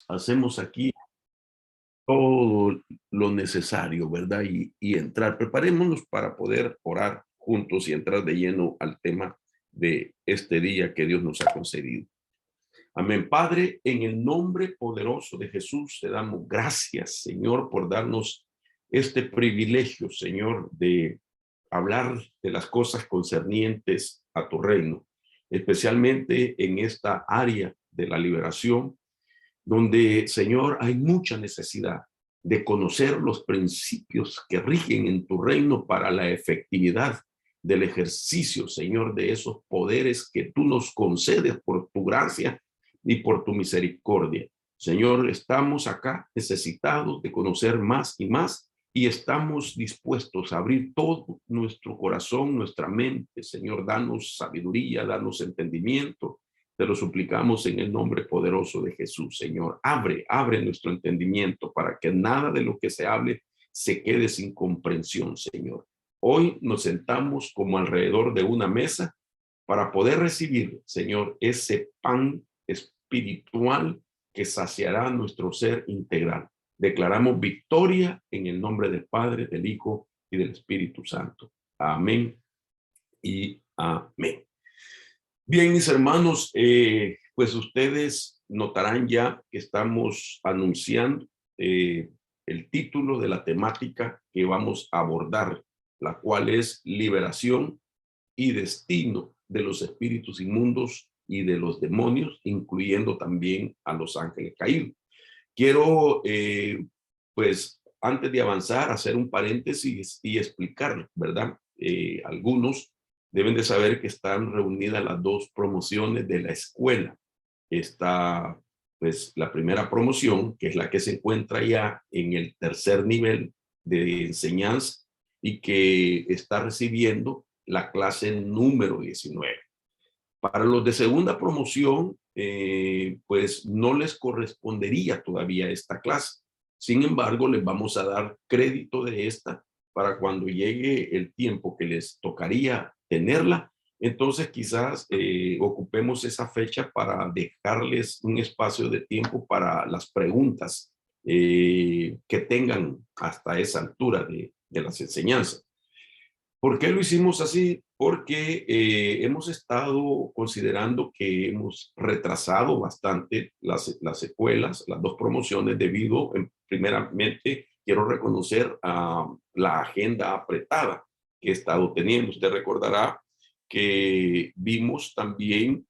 hacemos aquí todo lo necesario, ¿verdad? Y entrar. Preparémonos para poder orar juntos y entrar de lleno al tema de este día que Dios nos ha concedido. Amén. Padre, en el nombre poderoso de Jesús, te damos gracias, Señor, por darnos este privilegio, Señor, de hablar de las cosas concernientes a tu reino, especialmente en esta área de la liberación, donde, Señor, hay mucha necesidad de conocer los principios que rigen en tu reino para la efectividad del ejercicio, Señor, de esos poderes que tú nos concedes por tu gracia y por tu misericordia. Señor, estamos acá necesitados de conocer más y más y estamos dispuestos a abrir todo nuestro corazón, nuestra mente. Señor, danos sabiduría, danos entendimiento. Te lo suplicamos en el nombre poderoso de Jesús, Señor. Abre nuestro entendimiento para que nada de lo que se hable se quede sin comprensión, Señor. Hoy nos sentamos como alrededor de una mesa para poder recibir, Señor, ese pan espiritual que saciará nuestro ser integral. Declaramos victoria en el nombre del Padre, del Hijo y del Espíritu Santo. Amén y amén. Bien, mis hermanos, pues ustedes notarán ya que estamos anunciando el título de la temática que vamos a abordar, la cual es liberación y destino de los espíritus inmundos y de los demonios, incluyendo también a los ángeles caídos. Quiero, pues, antes de avanzar, hacer un paréntesis y explicar, ¿verdad? Algunos deben de saber que están reunidas las dos promociones de la escuela. Está, pues, la primera promoción, que es la que se encuentra ya en el tercer nivel de enseñanza y que está recibiendo la clase número 19. Para los de segunda promoción, pues no les correspondería todavía esta clase. Sin embargo, les vamos a dar crédito de esta para cuando llegue el tiempo que les tocaría tenerla. Entonces, quizás ocupemos esa fecha para dejarles un espacio de tiempo para las preguntas que tengan hasta esa altura de las enseñanzas. ¿Por qué lo hicimos así? Porque hemos estado considerando que hemos retrasado bastante las secuelas, las dos promociones, debido, primeramente, quiero reconocer a la agenda apretada que he estado teniendo. Usted recordará que vimos también,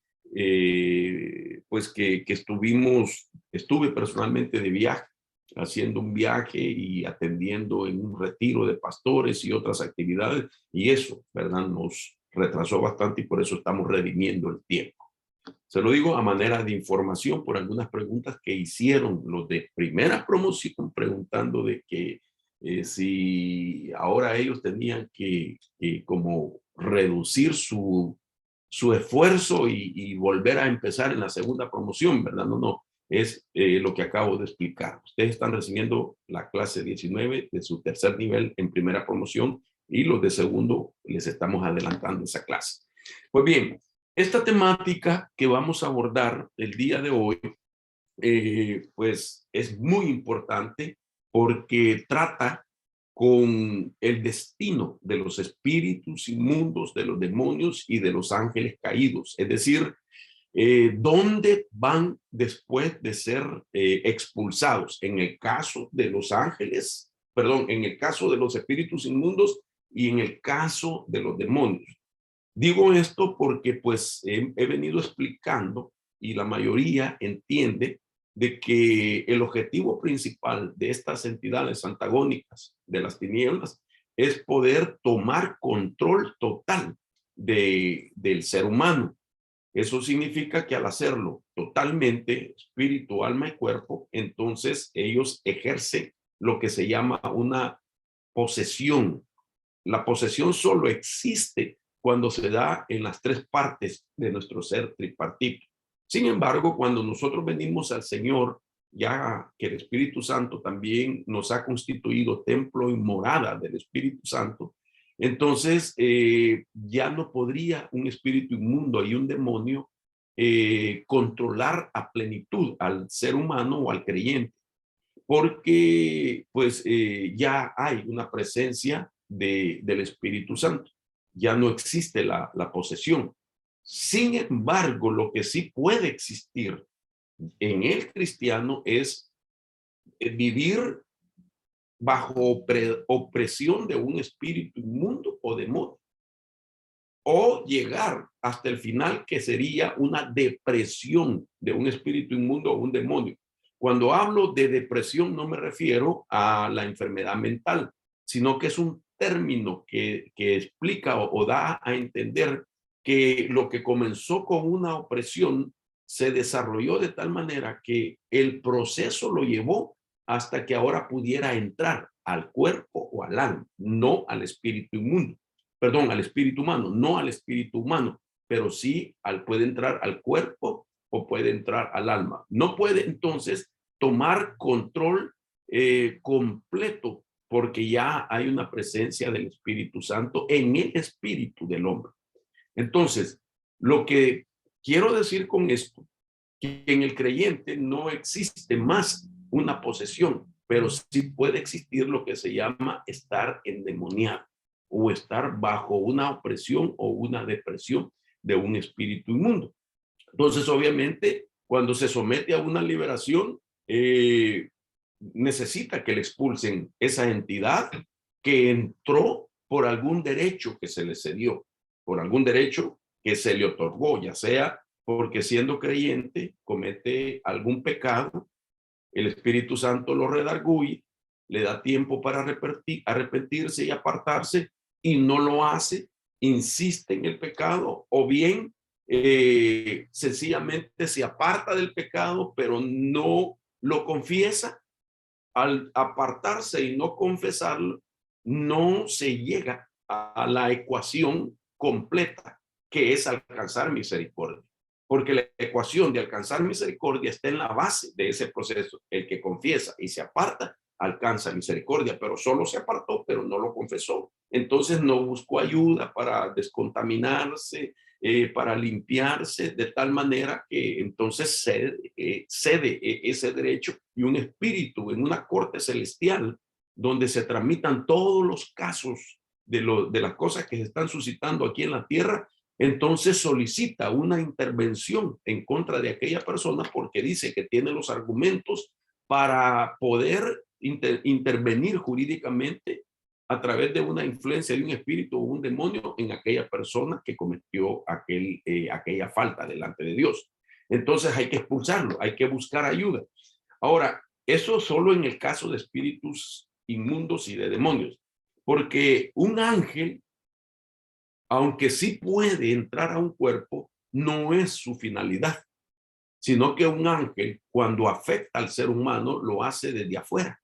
pues que estuve personalmente de viaje, haciendo un viaje y atendiendo en un retiro de pastores y otras actividades, y eso, ¿verdad? Nos retrasó bastante y por eso estamos redimiendo el tiempo. Se lo digo a manera de información por algunas preguntas que hicieron los de primera promoción, preguntando de que si ahora ellos tenían que como reducir su esfuerzo y volver a empezar en la segunda promoción, ¿verdad? No, no, es lo que acabo de explicar. Ustedes están recibiendo la clase 19 de su tercer nivel en primera promoción y los de segundo les estamos adelantando esa clase. Pues bien, esta temática que vamos a abordar el día de hoy, pues es muy importante porque trata con el destino de los espíritus inmundos, de los demonios y de los ángeles caídos. Es decir, ¿dónde van después de ser expulsados? En el caso de los ángeles, perdón, en el caso de los espíritus inmundos y en el caso de los demonios. Digo esto porque pues he venido explicando y la mayoría entiende de que el objetivo principal de estas entidades antagónicas de las tinieblas es poder tomar control total del ser humano. Eso significa que al hacerlo totalmente, espíritu, alma y cuerpo, entonces ellos ejercen lo que se llama una posesión. La posesión solo existe cuando se da en las tres partes de nuestro ser tripartito. Sin embargo, cuando nosotros venimos al Señor, ya que el Espíritu Santo también nos ha constituido templo y morada del Espíritu Santo, entonces ya no podría un espíritu inmundo y un demonio controlar a plenitud al ser humano o al creyente, porque pues ya hay una presencia del Espíritu Santo, ya no existe la posesión. Sin embargo, lo que sí puede existir en el cristiano es vivir bajo opresión de un espíritu inmundo o demonio, o llegar hasta el final, que sería una depresión de un espíritu inmundo o un demonio. Cuando hablo de depresión no me refiero a la enfermedad mental, sino que es un término que explica o da a entender que lo que comenzó con una opresión se desarrolló de tal manera que el proceso lo llevó hasta que ahora pudiera entrar al cuerpo o al alma, no al espíritu inmundo. Perdón, al espíritu humano, no al espíritu humano, pero sí puede entrar al cuerpo o puede entrar al alma. No puede entonces tomar control completo, porque ya hay una presencia del Espíritu Santo en el espíritu del hombre. Entonces, lo que quiero decir con esto, que en el creyente no existe más una posesión, pero sí puede existir lo que se llama estar endemoniado o estar bajo una opresión o una depresión de un espíritu inmundo. Entonces, obviamente, cuando se somete a una liberación, necesita que le expulsen esa entidad que entró por algún derecho que se le cedió, por algún derecho que se le otorgó, ya sea porque siendo creyente comete algún pecado, el Espíritu Santo lo redarguye, le da tiempo para arrepentirse y apartarse y no lo hace, insiste en el pecado, o bien sencillamente se aparta del pecado pero no lo confiesa. Al apartarse y no confesarlo, no se llega a la ecuación completa, que es alcanzar misericordia. Porque la ecuación de alcanzar misericordia está en la base de ese proceso. El que confiesa y se aparta, alcanza misericordia, pero solo se apartó, pero no lo confesó. Entonces no buscó ayuda para descontaminarse, para limpiarse, de tal manera que entonces cede ese derecho, y un espíritu en una corte celestial donde se tramitan todos los casos de las cosas que se están suscitando aquí en la tierra, entonces solicita una intervención en contra de aquella persona porque dice que tiene los argumentos para poder intervenir jurídicamente a través de una influencia de un espíritu o un demonio en aquella persona que cometió aquella falta delante de Dios. Entonces hay que expulsarlo, hay que buscar ayuda. Ahora, eso solo en el caso de espíritus inmundos y de demonios, porque un ángel, aunque sí puede entrar a un cuerpo, no es su finalidad, sino que un ángel, cuando afecta al ser humano, lo hace desde afuera.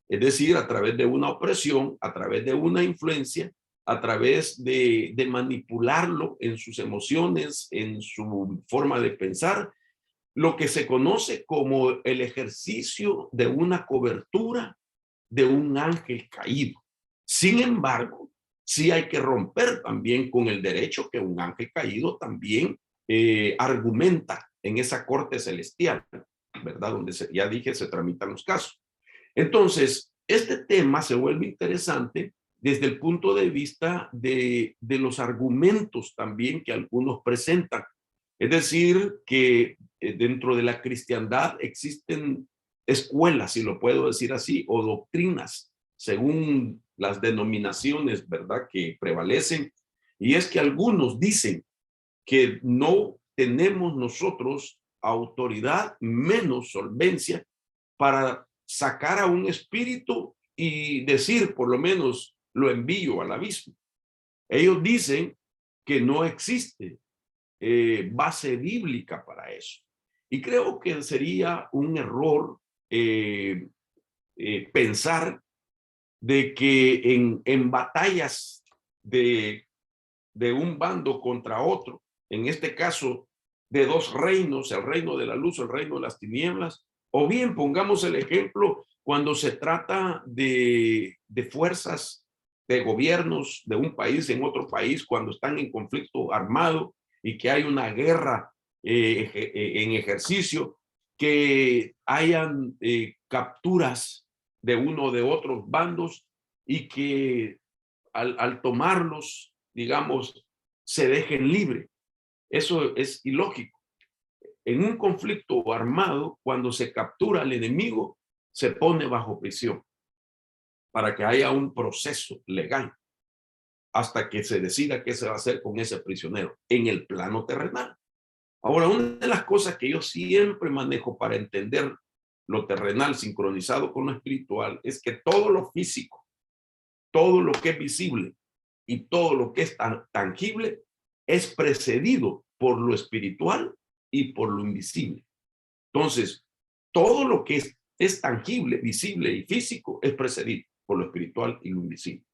Es decir, a través de una opresión, a través de una influencia, a través de manipularlo en sus emociones, en su forma de pensar, lo que se conoce como el ejercicio de una cobertura de un ángel caído. Sin embargo, sí hay que romper también con el derecho que un ángel caído también argumenta en esa corte celestial, ¿verdad? Donde ya dije, se tramitan los casos. Entonces, este tema se vuelve interesante desde el punto de vista de los argumentos también que algunos presentan. Es decir, que dentro de la cristiandad existen escuelas, si lo puedo decir así, o doctrinas, según las denominaciones, ¿verdad?, que prevalecen. Y es que algunos dicen que no tenemos nosotros autoridad, menos solvencia, para sacar a un espíritu y decir, por lo menos, lo envío al abismo. Ellos dicen que no existe base bíblica para eso. Y creo que sería un error pensar de que en batallas de un bando contra otro, en este caso de dos reinos, el reino de la luz, el reino de las tinieblas, o bien pongamos el ejemplo cuando se trata de fuerzas de gobiernos de un país en otro país, cuando están en conflicto armado y que hay una guerra en ejercicio, que hayan capturas de uno o de otros bandos y que al tomarlos, digamos, se dejen libres. Eso es ilógico. En un conflicto armado, cuando se captura al enemigo, se pone bajo prisión para que haya un proceso legal hasta que se decida qué se va a hacer con ese prisionero en el plano terrenal. Ahora, una de las cosas que yo siempre manejo para entender lo terrenal sincronizado con lo espiritual es que todo lo físico, todo lo que es visible y todo lo que es tangible es precedido por lo espiritual y por lo invisible. Entonces, todo lo que es tangible, visible y físico es precedido por lo espiritual y lo invisible.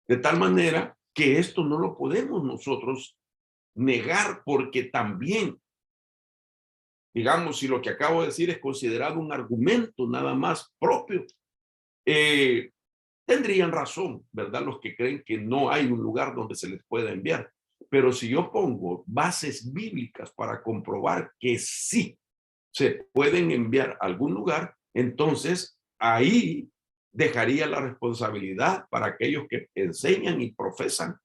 De tal manera que esto no lo podemos nosotros negar, porque también, digamos, si lo que acabo de decir es considerado un argumento nada más propio, eh, tendrían razón, ¿verdad? Los que creen que no hay un lugar donde se les pueda enviar. Pero si yo pongo bases bíblicas para comprobar que sí se pueden enviar a algún lugar, entonces ahí dejaría la responsabilidad para aquellos que enseñan y profesan,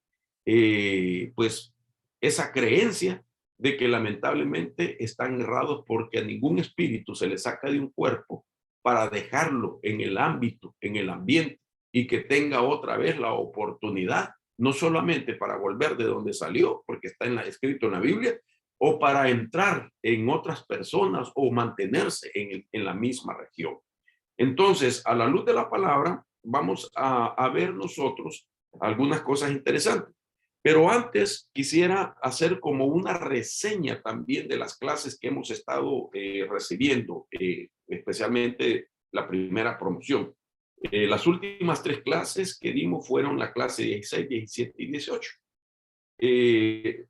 pues, esa creencia de que lamentablemente están errados, porque a ningún espíritu se le saca de un cuerpo para dejarlo en el ámbito, en el ambiente, y que tenga otra vez la oportunidad, no solamente para volver de donde salió, porque está escrito en la Biblia, o para entrar en otras personas o mantenerse en la misma región. Entonces, a la luz de la palabra, vamos a ver nosotros algunas cosas interesantes. Pero antes quisiera hacer como una reseña también de las clases que hemos estado recibiendo, especialmente la primera promoción. Las últimas 3 clases que dimos fueron la clase 16, 17 y 18.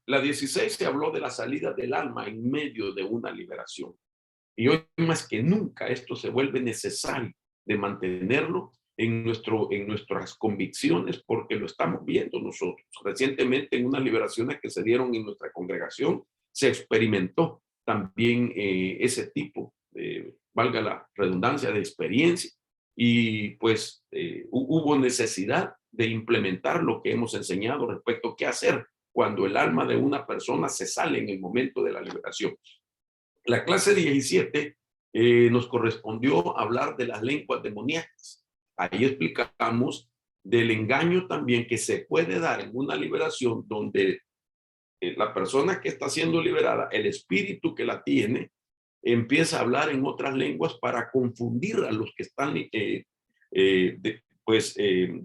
La 16 se habló de la salida del alma en medio de una liberación. Y hoy más que nunca esto se vuelve necesario de mantenerlo en nuestras convicciones, porque lo estamos viendo nosotros. Recientemente, en unas liberaciones que se dieron en nuestra congregación, se experimentó también ese tipo, valga la redundancia, de experiencia. Y pues hubo necesidad de implementar lo que hemos enseñado respecto a qué hacer cuando el alma de una persona se sale en el momento de la liberación. La clase 17 nos correspondió hablar de las lenguas demoníacas. Ahí explicamos del engaño también que se puede dar en una liberación donde la persona que está siendo liberada, el espíritu que la tiene, empieza a hablar en otras lenguas para confundir a los que están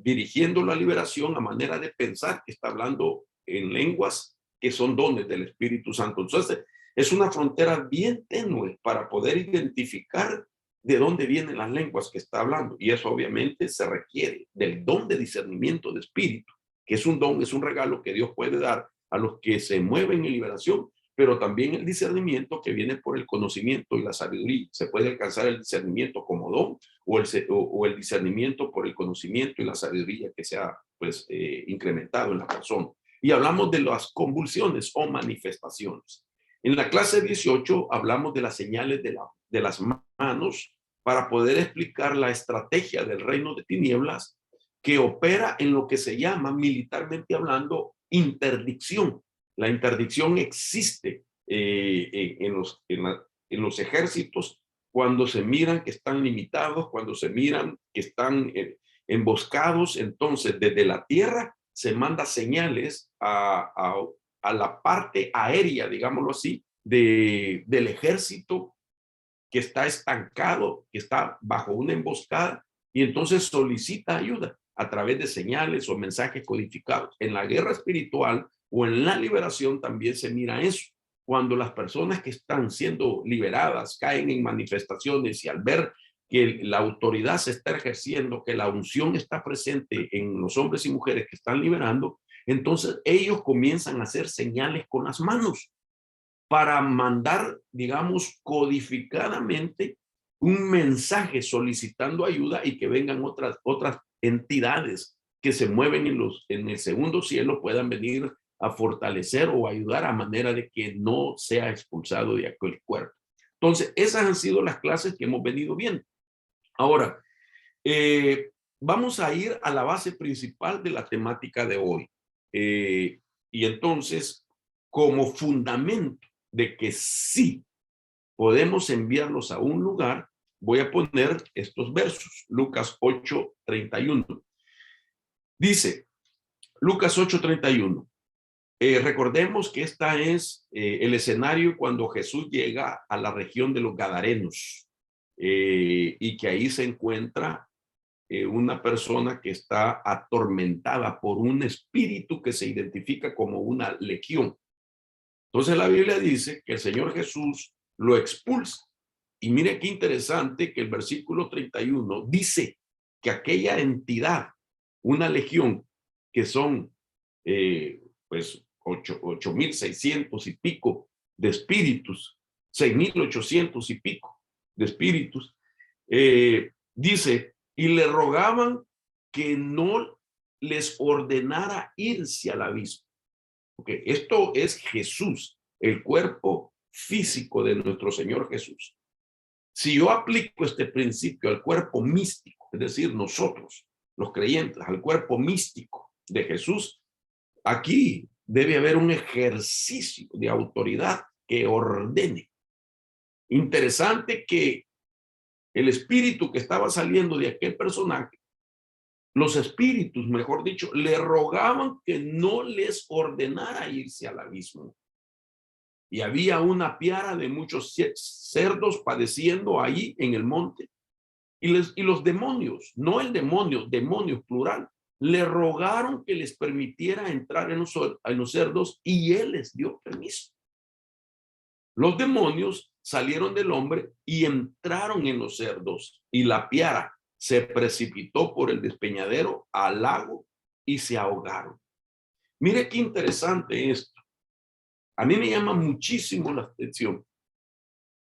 dirigiendo la liberación, a manera de pensar que está hablando en lenguas que son dones del Espíritu Santo. Entonces, es una frontera bien tenue para poder identificar de dónde vienen las lenguas que está hablando. Y eso obviamente se requiere del don de discernimiento de espíritu, que es un don, es un regalo que Dios puede dar a los que se mueven en liberación, pero también el discernimiento que viene por el conocimiento y la sabiduría. Se puede alcanzar el discernimiento como don, o el discernimiento por el conocimiento y la sabiduría que se ha pues, incrementado en la persona. Y hablamos de las convulsiones o manifestaciones. En la clase 18 hablamos de las señales de las manos, para poder explicar la estrategia del reino de tinieblas que opera en lo que se llama, militarmente hablando, interdicción. La interdicción existe en los ejércitos cuando se miran que están limitados, cuando se miran que están emboscados. Entonces, desde la tierra se manda señales a la parte aérea, digámoslo así, del ejército que está estancado, que está bajo una emboscada, y entonces solicita ayuda a través de señales o mensajes codificados. En la guerra espiritual o en la liberación también se mira eso. Cuando las personas que están siendo liberadas caen en manifestaciones, y al ver que la autoridad se está ejerciendo, que la unción está presente en los hombres y mujeres que están liberando, entonces ellos comienzan a hacer señales con las manos para mandar, digamos, codificadamente un mensaje solicitando ayuda, y que vengan otras entidades que se mueven en el segundo cielo, puedan venir a fortalecer o ayudar a manera de que no sea expulsado de aquel cuerpo. Entonces, esas han sido las clases que hemos venido viendo. Ahora, vamos a ir a la base principal de la temática de hoy. Y entonces, como fundamento de que sí podemos enviarlos a un lugar, voy a poner estos versos. Lucas 8:31. Dice, Lucas 8:31. Recordemos que esta es el escenario cuando Jesús llega a la región de los Gadarenos y que ahí se encuentra una persona que está atormentada por un espíritu que se identifica como una legión. Entonces la Biblia dice que el Señor Jesús lo expulsa. Y mire qué interesante que el versículo 31 dice que aquella entidad, una legión, que son pues 8,600 y pico de espíritus, 6,800 y pico de espíritus, dice, y le rogaban que no les ordenara irse al abismo. Okay. Esto es Jesús, el cuerpo físico de nuestro Señor Jesús. Si yo aplico este principio al cuerpo místico, es decir, nosotros, los creyentes, al cuerpo místico de Jesús, aquí debe haber un ejercicio de autoridad que ordene. Interesante que el espíritu que estaba saliendo de aquel personaje, los espíritus, mejor dicho, le rogaban que no les ordenara irse al abismo. Y había una piara de muchos cerdos padeciendo ahí en el monte. Y los demonios, no el demonio, demonios plural, le rogaron que les permitiera entrar en los cerdos y él les dio permiso. Los demonios salieron del hombre y entraron en los cerdos y la piara se precipitó por el despeñadero al lago y se ahogaron. Mire qué interesante esto. A mí me llama muchísimo la atención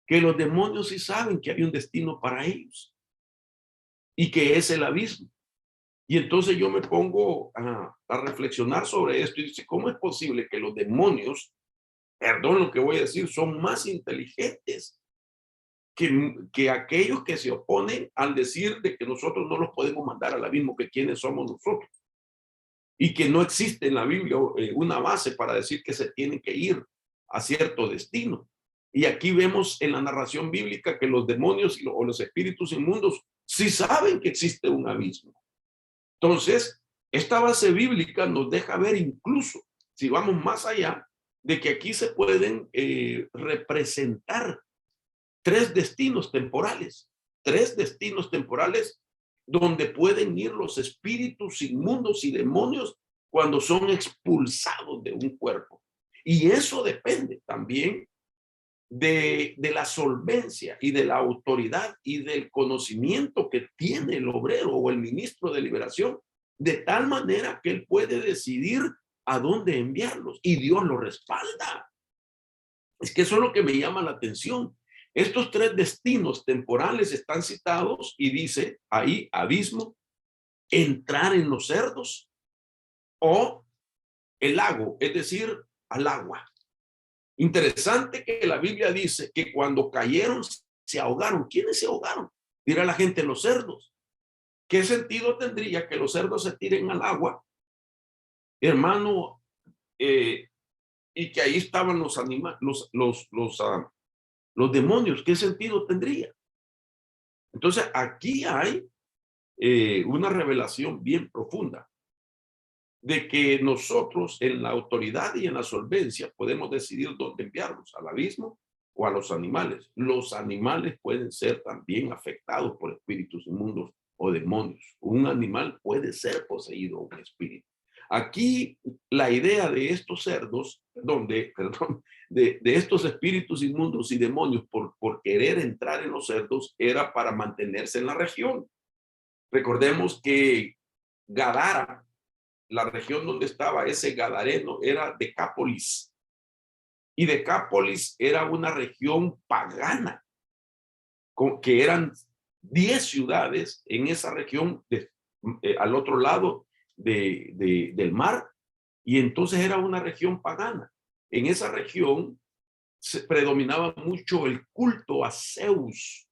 que los demonios sí saben que hay un destino para ellos y que es el abismo. Y entonces yo me pongo a reflexionar sobre esto y dice, ¿cómo es posible que los demonios, perdón lo que voy a decir, son más inteligentes que aquellos que se oponen al decir de que nosotros no los podemos mandar al abismo, que quiénes somos nosotros? Y que no existe en la Biblia una base para decir que se tienen que ir a cierto destino. Y aquí vemos en la narración bíblica que los demonios o los espíritus inmundos sí saben que existe un abismo. Entonces, esta base bíblica nos deja ver incluso, si vamos más allá, de que aquí se pueden representar tres destinos temporales donde pueden ir los espíritus inmundos y demonios cuando son expulsados de un cuerpo. Y eso depende también de la solvencia y de la autoridad y del conocimiento que tiene el obrero o el ministro de liberación, de tal manera que él puede decidir a dónde enviarlos y Dios lo respalda. Es que eso es lo que me llama la atención. Estos tres destinos temporales están citados y dice ahí abismo, entrar en los cerdos o el lago, es decir, al agua. Interesante que la Biblia dice que cuando cayeron se ahogaron. ¿Quiénes se ahogaron? Dirá la gente, los cerdos. ¿Qué sentido tendría que los cerdos se tiren al agua, hermano, y que ahí estaban los animales, los demonios? ¿Qué sentido tendría? Entonces aquí hay una revelación bien profunda de que nosotros en la autoridad y en la solvencia podemos decidir dónde enviarlos, al abismo o a los animales. Los animales pueden ser también afectados por espíritus inmundos o demonios. Un animal puede ser poseído por un espíritu. Aquí la idea de estos cerdos, de estos espíritus inmundos y demonios por querer entrar en los cerdos era para mantenerse en la región. Recordemos que Gadara, la región donde estaba ese gadareno, era Decápolis. Y Decápolis era una región pagana, que eran 10 ciudades en esa región al otro lado del mar. y entonces era una región pagana. En esa región predominaba mucho el culto a Zeus,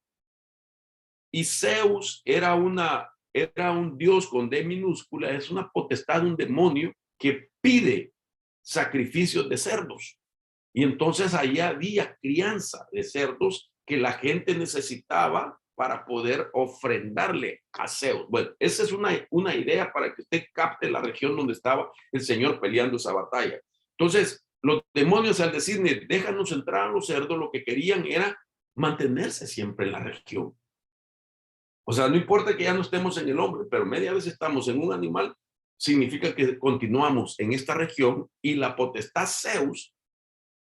y Zeus era un dios con D minúscula, es una potestad, un demonio que pide sacrificios de cerdos. Y entonces ahí había crianza de cerdos que la gente necesitaba para poder ofrendarle a Zeus. Bueno, esa es una idea para que usted capte la región donde estaba el Señor peleando esa batalla. Entonces, los demonios, al decirle, déjanos entrar a los cerdos, lo que querían era mantenerse siempre en la región. O sea, no importa que ya no estemos en el hombre, pero media vez estamos en un animal, significa que continuamos en esta región y la potestad Zeus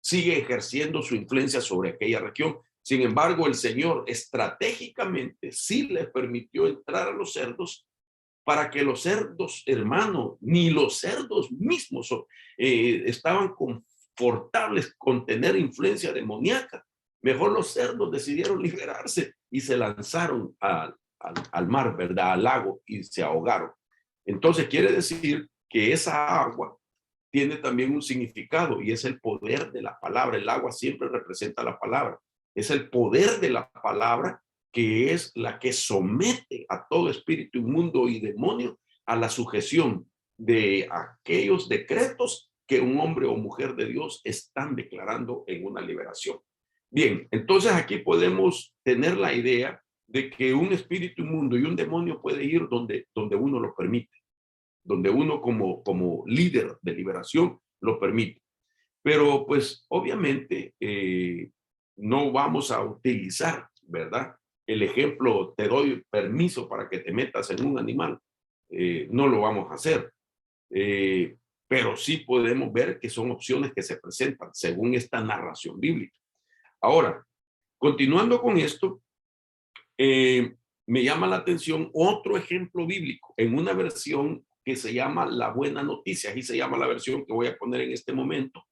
sigue ejerciendo su influencia sobre aquella región. Sin embargo, el Señor estratégicamente sí le permitió entrar a los cerdos para que los cerdos, hermano, ni los cerdos mismos estaban confortables con tener influencia demoníaca. Mejor los cerdos decidieron liberarse y se lanzaron al mar, ¿verdad? Al lago, y se ahogaron. Entonces quiere decir que esa agua tiene también un significado, y es el poder de la palabra. El agua siempre representa la palabra. Es el poder de la palabra que es la que somete a todo espíritu inmundo y demonio a la sujeción de aquellos decretos que un hombre o mujer de Dios están declarando en una liberación. Bien, entonces aquí podemos tener la idea de que un espíritu inmundo y un demonio puede ir donde uno lo permite, donde uno como líder de liberación lo permite. Pero pues obviamente no vamos a utilizar, ¿verdad? El ejemplo, te doy permiso para que te metas en un animal. No lo vamos a hacer. Eh, pero sí podemos ver que son opciones que se presentan según esta narración bíblica. Ahora, continuando con esto, me llama la atención otro ejemplo bíblico en una versión que se llama La Buena Noticia. Así se llama la versión que voy a poner en este momento.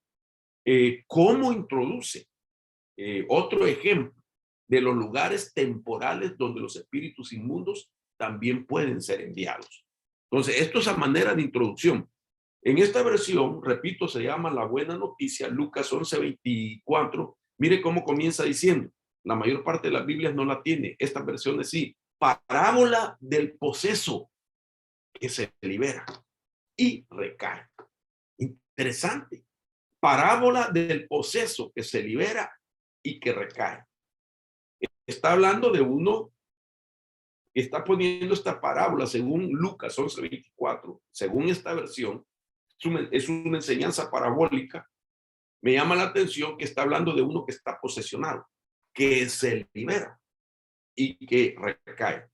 ¿Cómo introduce otro ejemplo de los lugares temporales donde los espíritus inmundos también pueden ser enviados? Entonces, esto es a manera de introducción. En esta versión, repito, se llama La Buena Noticia, Lucas 11:24. Mire cómo comienza diciendo. La mayor parte de las Biblias no la tiene. Esta versión es sí. Parábola del poseso que se libera y recae. Interesante. Parábola del poseso que se libera y que recae. Está hablando de uno que está poniendo esta parábola según Lucas 11:24, según esta versión. Es una enseñanza parabólica. Me llama la atención que está hablando de uno que está posesionado, que se libera y que recae.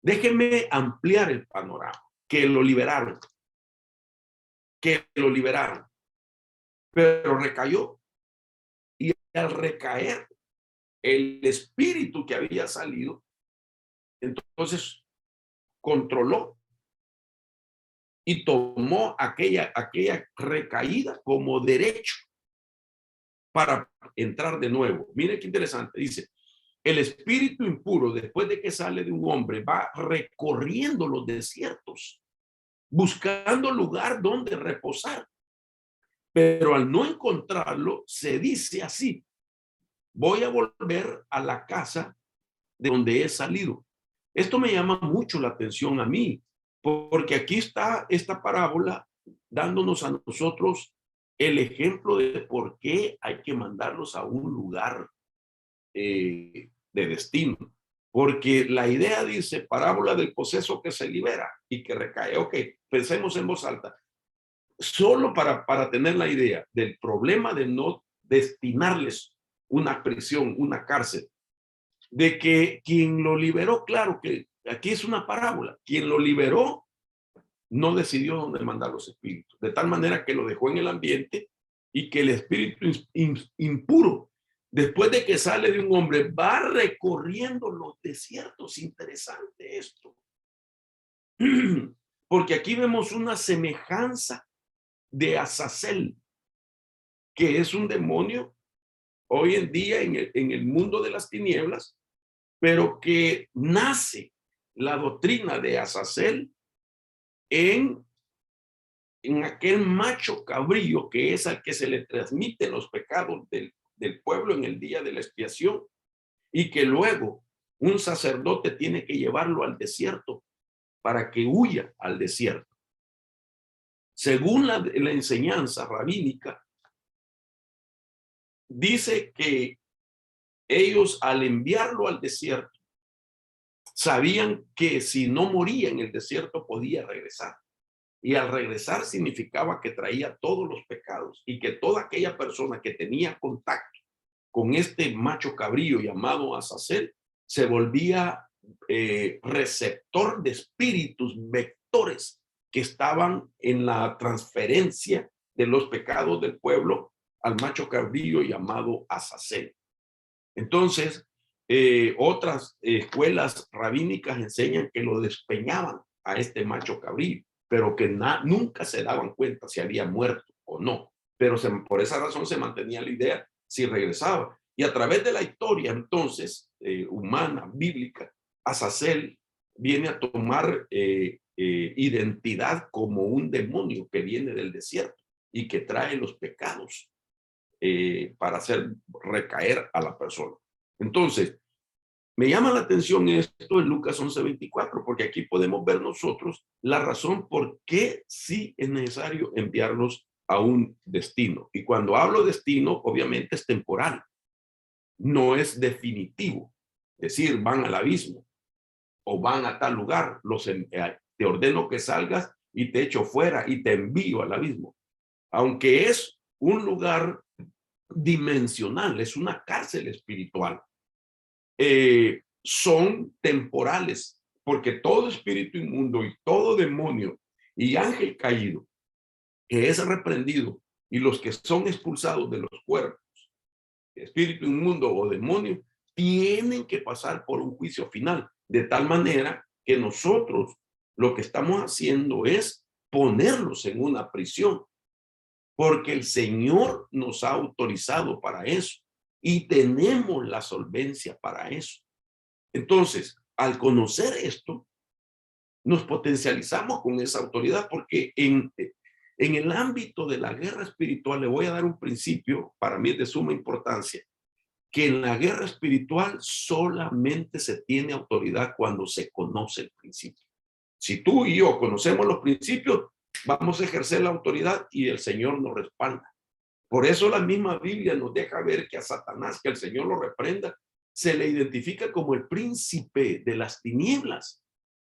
Déjenme ampliar el panorama. Que lo liberaron, pero recayó, y al recaer el espíritu que había salido, entonces controló y tomó aquella recaída como derecho para entrar de nuevo. Mire qué interesante, dice, el espíritu impuro, después de que sale de un hombre, va recorriendo los desiertos, buscando lugar donde reposar. Pero al no encontrarlo, se dice así: voy a volver a la casa de donde he salido. Esto me llama mucho la atención a mí, porque aquí está esta parábola dándonos a nosotros el ejemplo de por qué hay que mandarlos a un lugar de destino. Porque la idea dice parábola del poseso que se libera y que recae. Ok, pensemos en voz alta. Solo para tener la idea del problema de no destinarles una prisión, una cárcel, de que quien lo liberó, claro que aquí es una parábola, quien lo liberó no decidió dónde mandar los espíritus, de tal manera que lo dejó en el ambiente, y que el espíritu impuro, después de que sale de un hombre, va recorriendo los desiertos. Interesante esto, porque aquí vemos una semejanza de Azazel, que es un demonio hoy en día en el mundo de las tinieblas, pero que nace la doctrina de Azazel en en aquel macho cabrío que es al que se le transmiten los pecados del pueblo en el día de la expiación, y que luego un sacerdote tiene que llevarlo al desierto para que huya al desierto. Según la enseñanza rabínica, dice que ellos al enviarlo al desierto sabían que si no moría en el desierto podía regresar. Y al regresar significaba que traía todos los pecados y que toda aquella persona que tenía contacto con este macho cabrío llamado Azazel se volvía receptor de espíritus, vectores que estaban en la transferencia de los pecados del pueblo al macho cabrío llamado Azazel. Entonces, otras escuelas rabínicas enseñan que lo despeñaban a este macho cabrío, pero que nunca se daban cuenta si había muerto o no. Pero por esa razón se mantenía la idea si regresaba. Y a través de la historia, entonces, humana, bíblica, Azazel viene a tomar identidad como un demonio que viene del desierto y que trae los pecados para hacer recaer a la persona. Entonces, me llama la atención esto en Lucas 11:24, porque aquí podemos ver nosotros la razón por qué sí es necesario enviarlos a un destino. Y cuando hablo destino, obviamente es temporal, no es definitivo. Es decir, van al abismo o van a tal lugar, te ordeno que salgas y te echo fuera y te envío al abismo. Aunque es un lugar dimensional, es una cárcel espiritual. Son temporales, porque todo espíritu inmundo y todo demonio y ángel caído que es reprendido y los que son expulsados de los cuerpos, espíritu inmundo o demonio, tienen que pasar por un juicio final, de tal manera que nosotros lo que estamos haciendo es ponerlos en una prisión, porque el Señor nos ha autorizado para eso y tenemos la solvencia para eso. Entonces, al conocer esto, nos potencializamos con esa autoridad, porque en el ámbito de la guerra espiritual, le voy a dar un principio, para mí es de suma importancia, que en la guerra espiritual solamente se tiene autoridad cuando se conoce el principio. Si tú y yo conocemos los principios, vamos a ejercer la autoridad y el Señor nos respalda. Por eso la misma Biblia nos deja ver que a Satanás, que el Señor lo reprenda, se le identifica como el príncipe de las tinieblas.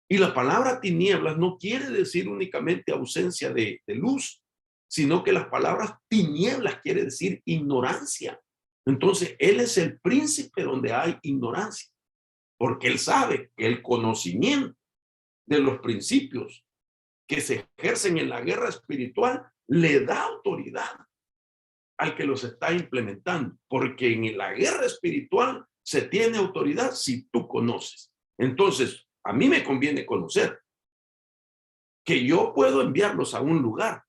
Y la palabra tinieblas no quiere decir únicamente ausencia de luz, sino que las palabras tinieblas quiere decir ignorancia. Entonces, él es el príncipe donde hay ignorancia, porque él sabe que el conocimiento de los principios que se ejercen en la guerra espiritual le da autoridad al que los está implementando, porque en la guerra espiritual se tiene autoridad si tú conoces. Entonces, a mí me conviene conocer que yo puedo enviarlos a un lugar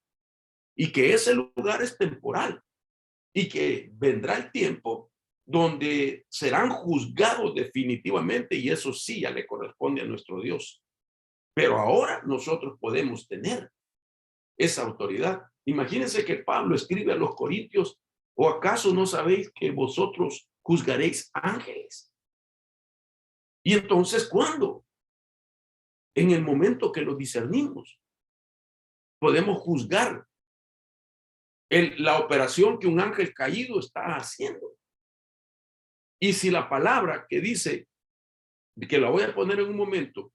y que ese lugar es temporal y que vendrá el tiempo donde serán juzgados definitivamente, y eso sí ya le corresponde a nuestro Dios. Pero ahora nosotros podemos tener esa autoridad. Imagínense que Pablo escribe a los Corintios: ¿o acaso no sabéis que vosotros juzgaréis ángeles? Y entonces, ¿cuándo? En el momento que lo discernimos, podemos juzgar la operación que un ángel caído está haciendo. Y si la palabra que dice, que la voy a poner en un momento,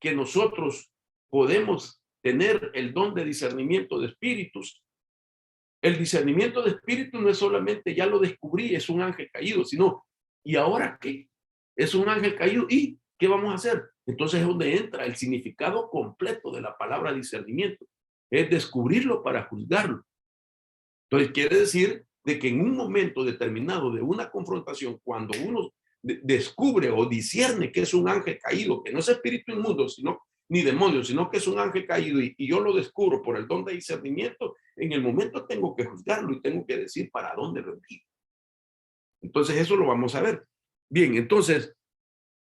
que nosotros podemos tener el don de discernimiento de espíritus, el discernimiento de espíritus no es solamente ya lo descubrí, es un ángel caído, sino, ¿y ahora qué? Es un ángel caído, ¿y qué vamos a hacer? Entonces es donde entra el significado completo de la palabra discernimiento, es descubrirlo para juzgarlo. Entonces quiere decir de que en un momento determinado de una confrontación, cuando uno descubre o discierne que es un ángel caído, que no es espíritu inmundo, sino ni demonio, sino que es un ángel caído, y yo lo descubro por el don de discernimiento, en el momento tengo que juzgarlo y tengo que decir para dónde lo envío. Entonces eso lo vamos a ver. Bien, entonces,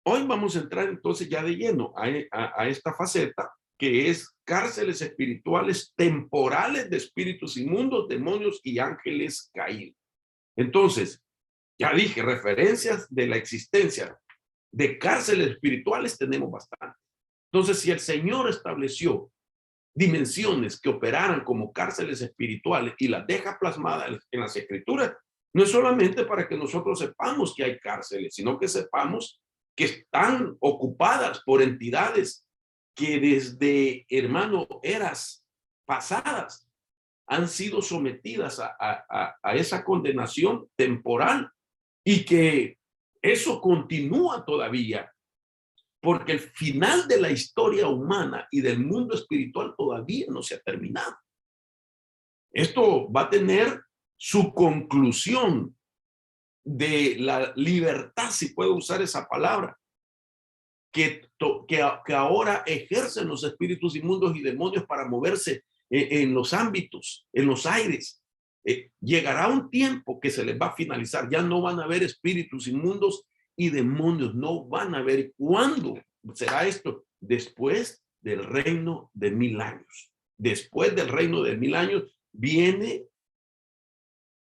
hoy vamos a entrar entonces ya de lleno a esta faceta que es cárceles espirituales temporales de espíritus inmundos, demonios y ángeles caídos. Entonces, ya dije, referencias de la existencia de cárceles espirituales tenemos bastante. Entonces, si el Señor estableció dimensiones que operaran como cárceles espirituales y las deja plasmadas en las escrituras, no es solamente para que nosotros sepamos que hay cárceles, sino que sepamos que están ocupadas por entidades que desde, hermano, eras pasadas han sido sometidas a esa condenación temporal y que eso continúa todavía, porque el final de la historia humana y del mundo espiritual todavía no se ha terminado. Esto va a tener su conclusión de la libertad, si puedo usar esa palabra, que ahora ejercen los espíritus inmundos y demonios para moverse en los ámbitos, en los aires. Llegará un tiempo que se les va a finalizar. Ya no van a haber espíritus inmundos y demonios. No van a haber. ¿Cuándo será esto? Después del reino de 1000 años. Después del reino de 1000 años viene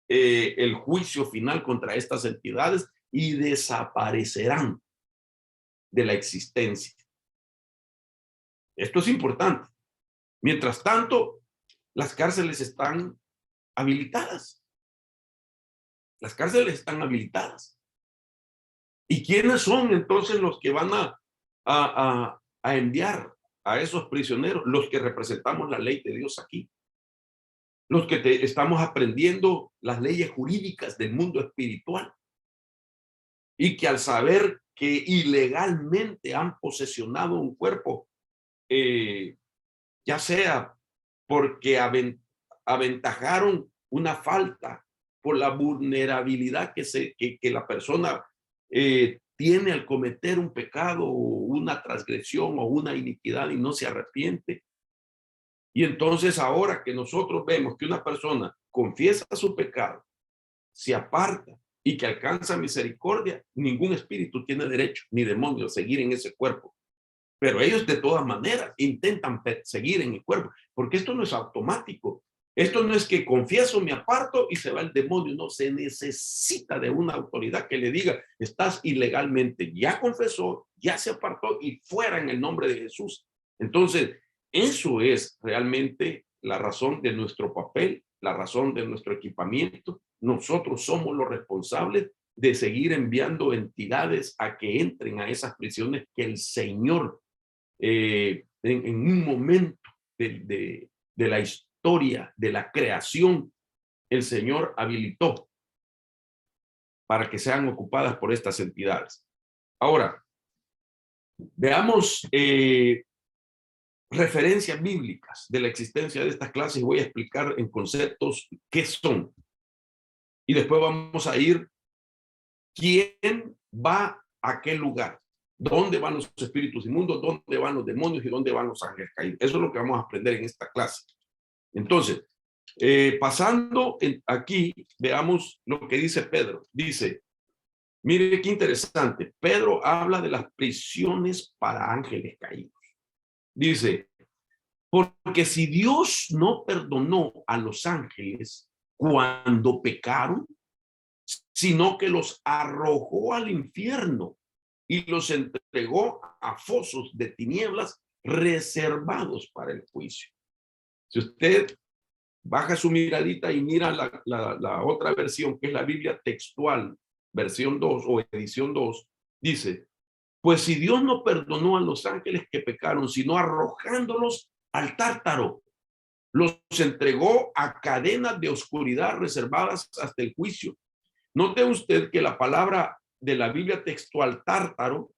el juicio final contra estas entidades y desaparecerán de la existencia. Esto es importante. Mientras tanto, las cárceles están habilitadas. Las cárceles están habilitadas. ¿Y quiénes son entonces los que van a enviar a esos prisioneros? Los que representamos la ley de Dios aquí. Los que estamos aprendiendo las leyes jurídicas del mundo espiritual. Y que al saber que ilegalmente han posesionado un cuerpo, ya sea porque aventajaron una falta por la vulnerabilidad que la persona tiene al cometer un pecado o una transgresión o una iniquidad y no se arrepiente. Y entonces ahora que nosotros vemos que una persona confiesa su pecado, se aparta y que alcanza misericordia, ningún espíritu tiene derecho, ni demonio, a seguir en ese cuerpo. Pero ellos de todas maneras intentan seguir en el cuerpo, porque esto no es automático. Esto no es que confieso, me aparto y se va el demonio. No, se necesita de una autoridad que le diga, estás ilegalmente, ya confesó, ya se apartó y fuera en el nombre de Jesús. Entonces, eso es realmente la razón de nuestro papel, la razón de nuestro equipamiento. Nosotros somos los responsables de seguir enviando entidades a que entren a esas prisiones que el Señor en un momento de la historia, de la creación, el Señor habilitó para que sean ocupadas por estas entidades. Ahora, veamos referencias bíblicas de la existencia de estas clases. Voy a explicar en conceptos qué son. Y después vamos a ir quién va a qué lugar. ¿Dónde van los espíritus inmundos? ¿Dónde van los demonios? ¿Y dónde van los ángeles caídos? Eso es lo que vamos a aprender en esta clase. Entonces, pasando aquí, veamos lo que dice Pedro. Dice, mire qué interesante. Pedro habla de las prisiones para ángeles caídos. Dice, porque si Dios no perdonó a los ángeles cuando pecaron, sino que los arrojó al infierno y los entregó a fosos de tinieblas reservados para el juicio. Si usted baja su miradita y mira la otra versión, que es la Biblia textual, versión 2 o edición 2, dice, pues si Dios no perdonó a los ángeles que pecaron, sino arrojándolos al tártaro, los entregó a cadenas de oscuridad reservadas hasta el juicio. Note usted que la palabra de la Biblia textual tártaro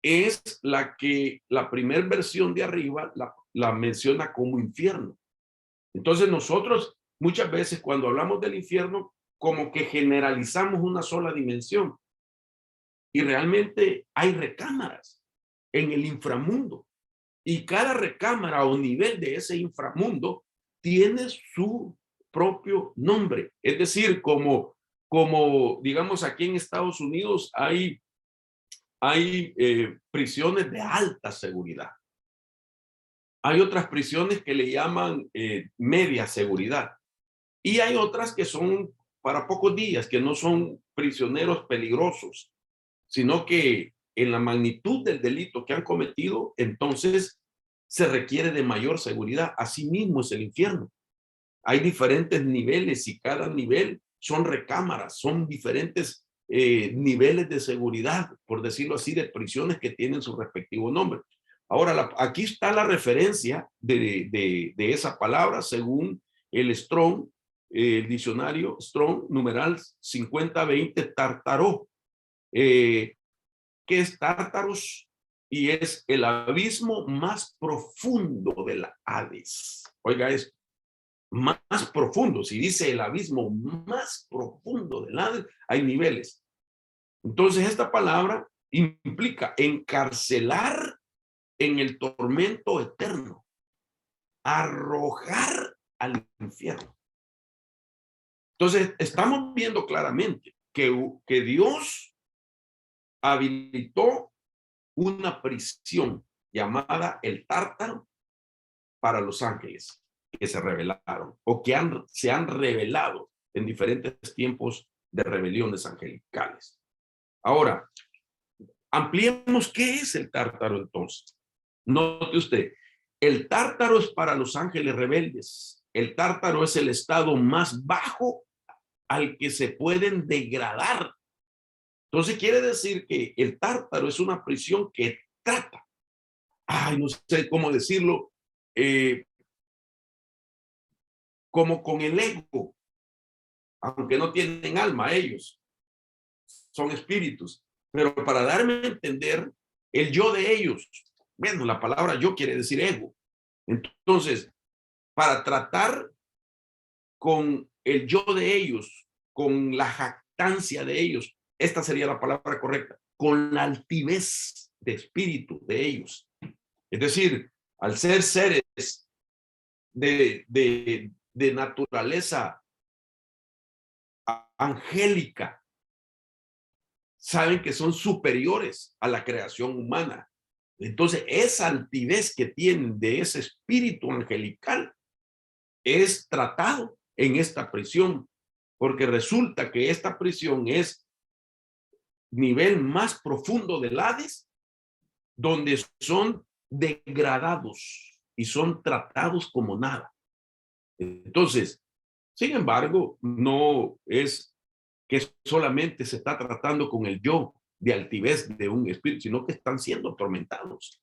es la que la primera versión de arriba la menciona como infierno. Entonces nosotros muchas veces cuando hablamos del infierno como que generalizamos una sola dimensión y realmente hay recámaras en el inframundo y cada recámara o nivel de ese inframundo tiene su propio nombre. Es decir, como digamos aquí en Estados Unidos hay prisiones de alta seguridad. Hay otras prisiones que le llaman media seguridad. Y hay otras que son para pocos días, que no son prisioneros peligrosos, sino que en la magnitud del delito que han cometido, entonces se requiere de mayor seguridad. Asimismo es el infierno. Hay diferentes niveles y cada nivel son recámaras, son diferentes niveles de seguridad, por decirlo así, de prisiones que tienen su respectivo nombre. Ahora, aquí está la referencia de esa palabra según el Strong, el diccionario Strong, numeral 5020, tártaro. ¿Qué es tártaros? Y es el abismo más profundo de la Hades. Oiga esto, más profundo. Si dice el abismo más profundo del Hades, hay niveles. Entonces, esta palabra implica encarcelar en el tormento eterno, arrojar al infierno. Entonces, estamos viendo claramente que Dios habilitó una prisión llamada el Tártaro para los ángeles que se rebelaron o que se han revelado en diferentes tiempos de rebeliones angelicales. Ahora, ampliemos qué es el Tártaro entonces. Note usted, el Tártaro es para los ángeles rebeldes. El Tártaro es el estado más bajo al que se pueden degradar. Entonces quiere decir que el Tártaro es una prisión que trata, no sé cómo decirlo, como con el ego, aunque no tienen alma ellos, son espíritus, pero para darme a entender el yo de ellos, bueno, la palabra yo quiere decir ego. Entonces, para tratar con el yo de ellos, con la jactancia de ellos, esta sería la palabra correcta, con la altivez de espíritu de ellos. Es decir, al ser seres de naturaleza angélica, saben que son superiores a la creación humana. Entonces, esa altivez que tienen de ese espíritu angelical es tratado en esta prisión, porque resulta que esta prisión es nivel más profundo del Hades, donde son degradados y son tratados como nada. Entonces, sin embargo, no es que solamente se está tratando con el yo de altivez de un espíritu, sino que están siendo atormentados.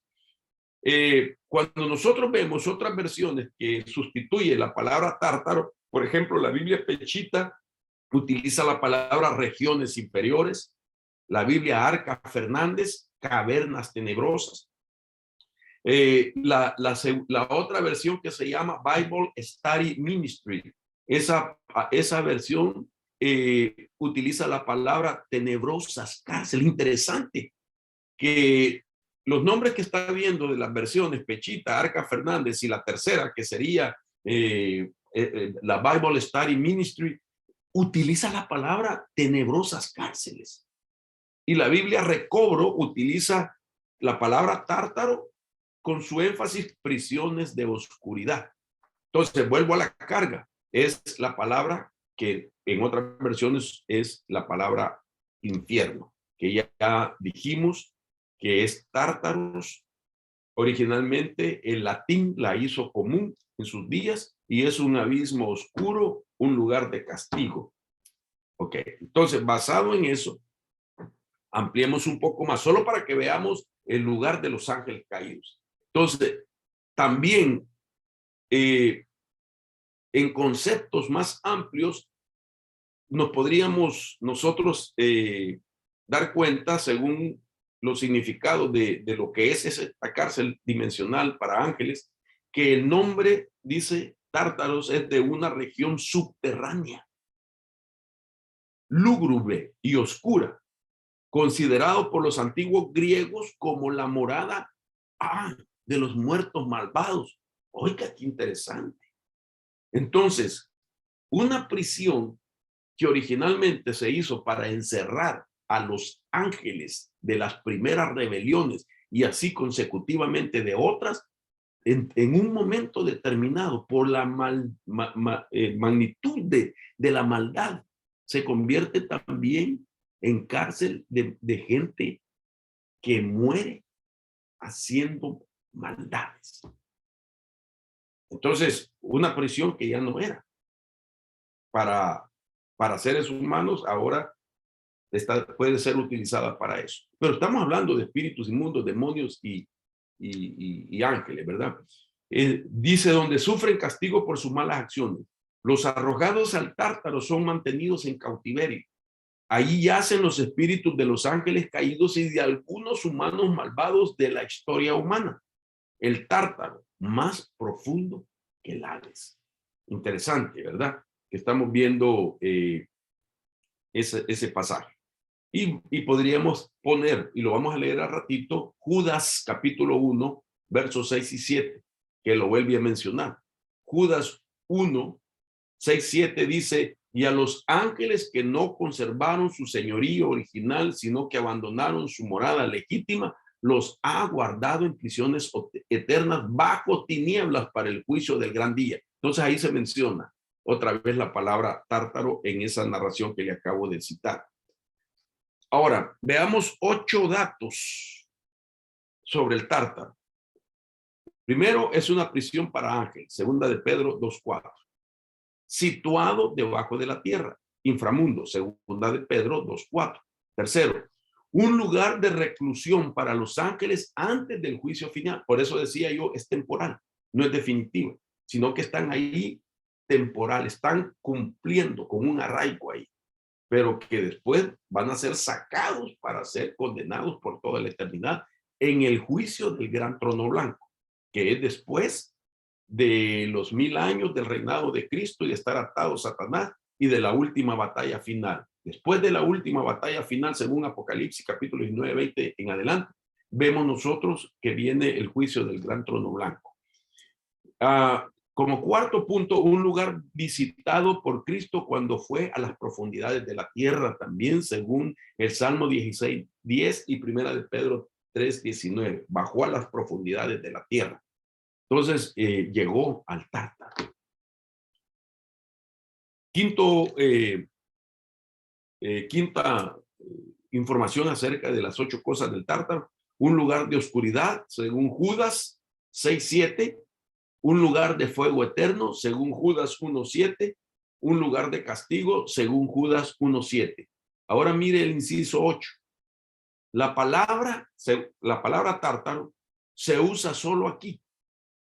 Cuando nosotros vemos otras versiones que sustituye la palabra tártaro, por ejemplo, la Biblia Pechita utiliza la palabra regiones inferiores, la Biblia Arca Fernández, cavernas tenebrosas. La otra versión que se llama Bible Study Ministry, esa versión utiliza la palabra tenebrosas cárcel. Interesante que los nombres que está viendo de las versiones Pechita, Arca Fernández y la tercera que sería la Bible Study Ministry, utiliza la palabra tenebrosas cárceles. Y la Biblia Recobro utiliza la palabra tártaro con su énfasis prisiones de oscuridad. Entonces, vuelvo a la carga. Es la palabra que en otras versiones es la palabra infierno, que ya dijimos que es tártaros. Originalmente el latín la hizo común en sus días y es un abismo oscuro, un lugar de castigo. Ok, entonces basado en eso, ampliemos un poco más, solo para que veamos el lugar de los ángeles caídos. Entonces, también en conceptos más amplios, nos podríamos nosotros dar cuenta, según los significados de lo que es esta cárcel dimensional para ángeles, que el nombre, dice Tártaros, es de una región subterránea, lúgubre y oscura, considerado por los antiguos griegos como la morada de los muertos malvados. Oiga, qué interesante. Entonces, una prisión que originalmente se hizo para encerrar a los ángeles de las primeras rebeliones y así consecutivamente de otras, en un momento determinado, por la magnitud de la maldad, se convierte también en cárcel de gente que muere haciendo maldades. Entonces, una prisión que ya no era para, para seres humanos, ahora puede ser utilizada para eso. Pero estamos hablando de espíritus inmundos, demonios y ángeles, ¿verdad? Dice, donde sufren castigo por sus malas acciones. Los arrojados al tártaro son mantenidos en cautiverio. Ahí yacen los espíritus de los ángeles caídos y de algunos humanos malvados de la historia humana. El tártaro, más profundo que el Hades. Interesante, ¿verdad? Que estamos viendo ese pasaje. Y podríamos poner, y lo vamos a leer al ratito, Judas capítulo 1, versos 6 y 7, que lo vuelve a mencionar. Judas 1, 6, 7 dice, y a los ángeles que no conservaron su señorío original, sino que abandonaron su morada legítima, los ha guardado en prisiones eternas bajo tinieblas para el juicio del gran día. Entonces ahí se menciona otra vez la palabra tártaro en esa narración que le acabo de citar. Ahora, veamos 8 datos sobre el tártaro. Primero, es una prisión para ángeles, segunda de Pedro 2:4. Situado debajo de la tierra, inframundo, segunda de Pedro 2:4. Tercero, un lugar de reclusión para los ángeles antes del juicio final. Por eso decía yo, es temporal, no es definitivo, sino que están ahí temporal, están cumpliendo con un arraigo ahí, pero que después van a ser sacados para ser condenados por toda la eternidad en el juicio del gran trono blanco, que es después de los 1000 años del reinado de Cristo y de estar atado a Satanás y de la última batalla final. Después de la última batalla final, según Apocalipsis capítulo 19, 20 en adelante, vemos nosotros que viene el juicio del gran trono blanco. Como cuarto punto, un lugar visitado por Cristo cuando fue a las profundidades de la tierra, también según el Salmo 16, 10 y primera de Pedro 3, 19, bajó a las profundidades de la tierra. Entonces llegó al tártaro. Quinta información acerca de las 8 cosas del tártaro. Un lugar de oscuridad, según Judas 6, 7. Un lugar de fuego eterno, según Judas 1:7, un lugar de castigo, según Judas 1:7. Ahora mire el inciso 8. La palabra tártaro se usa solo aquí,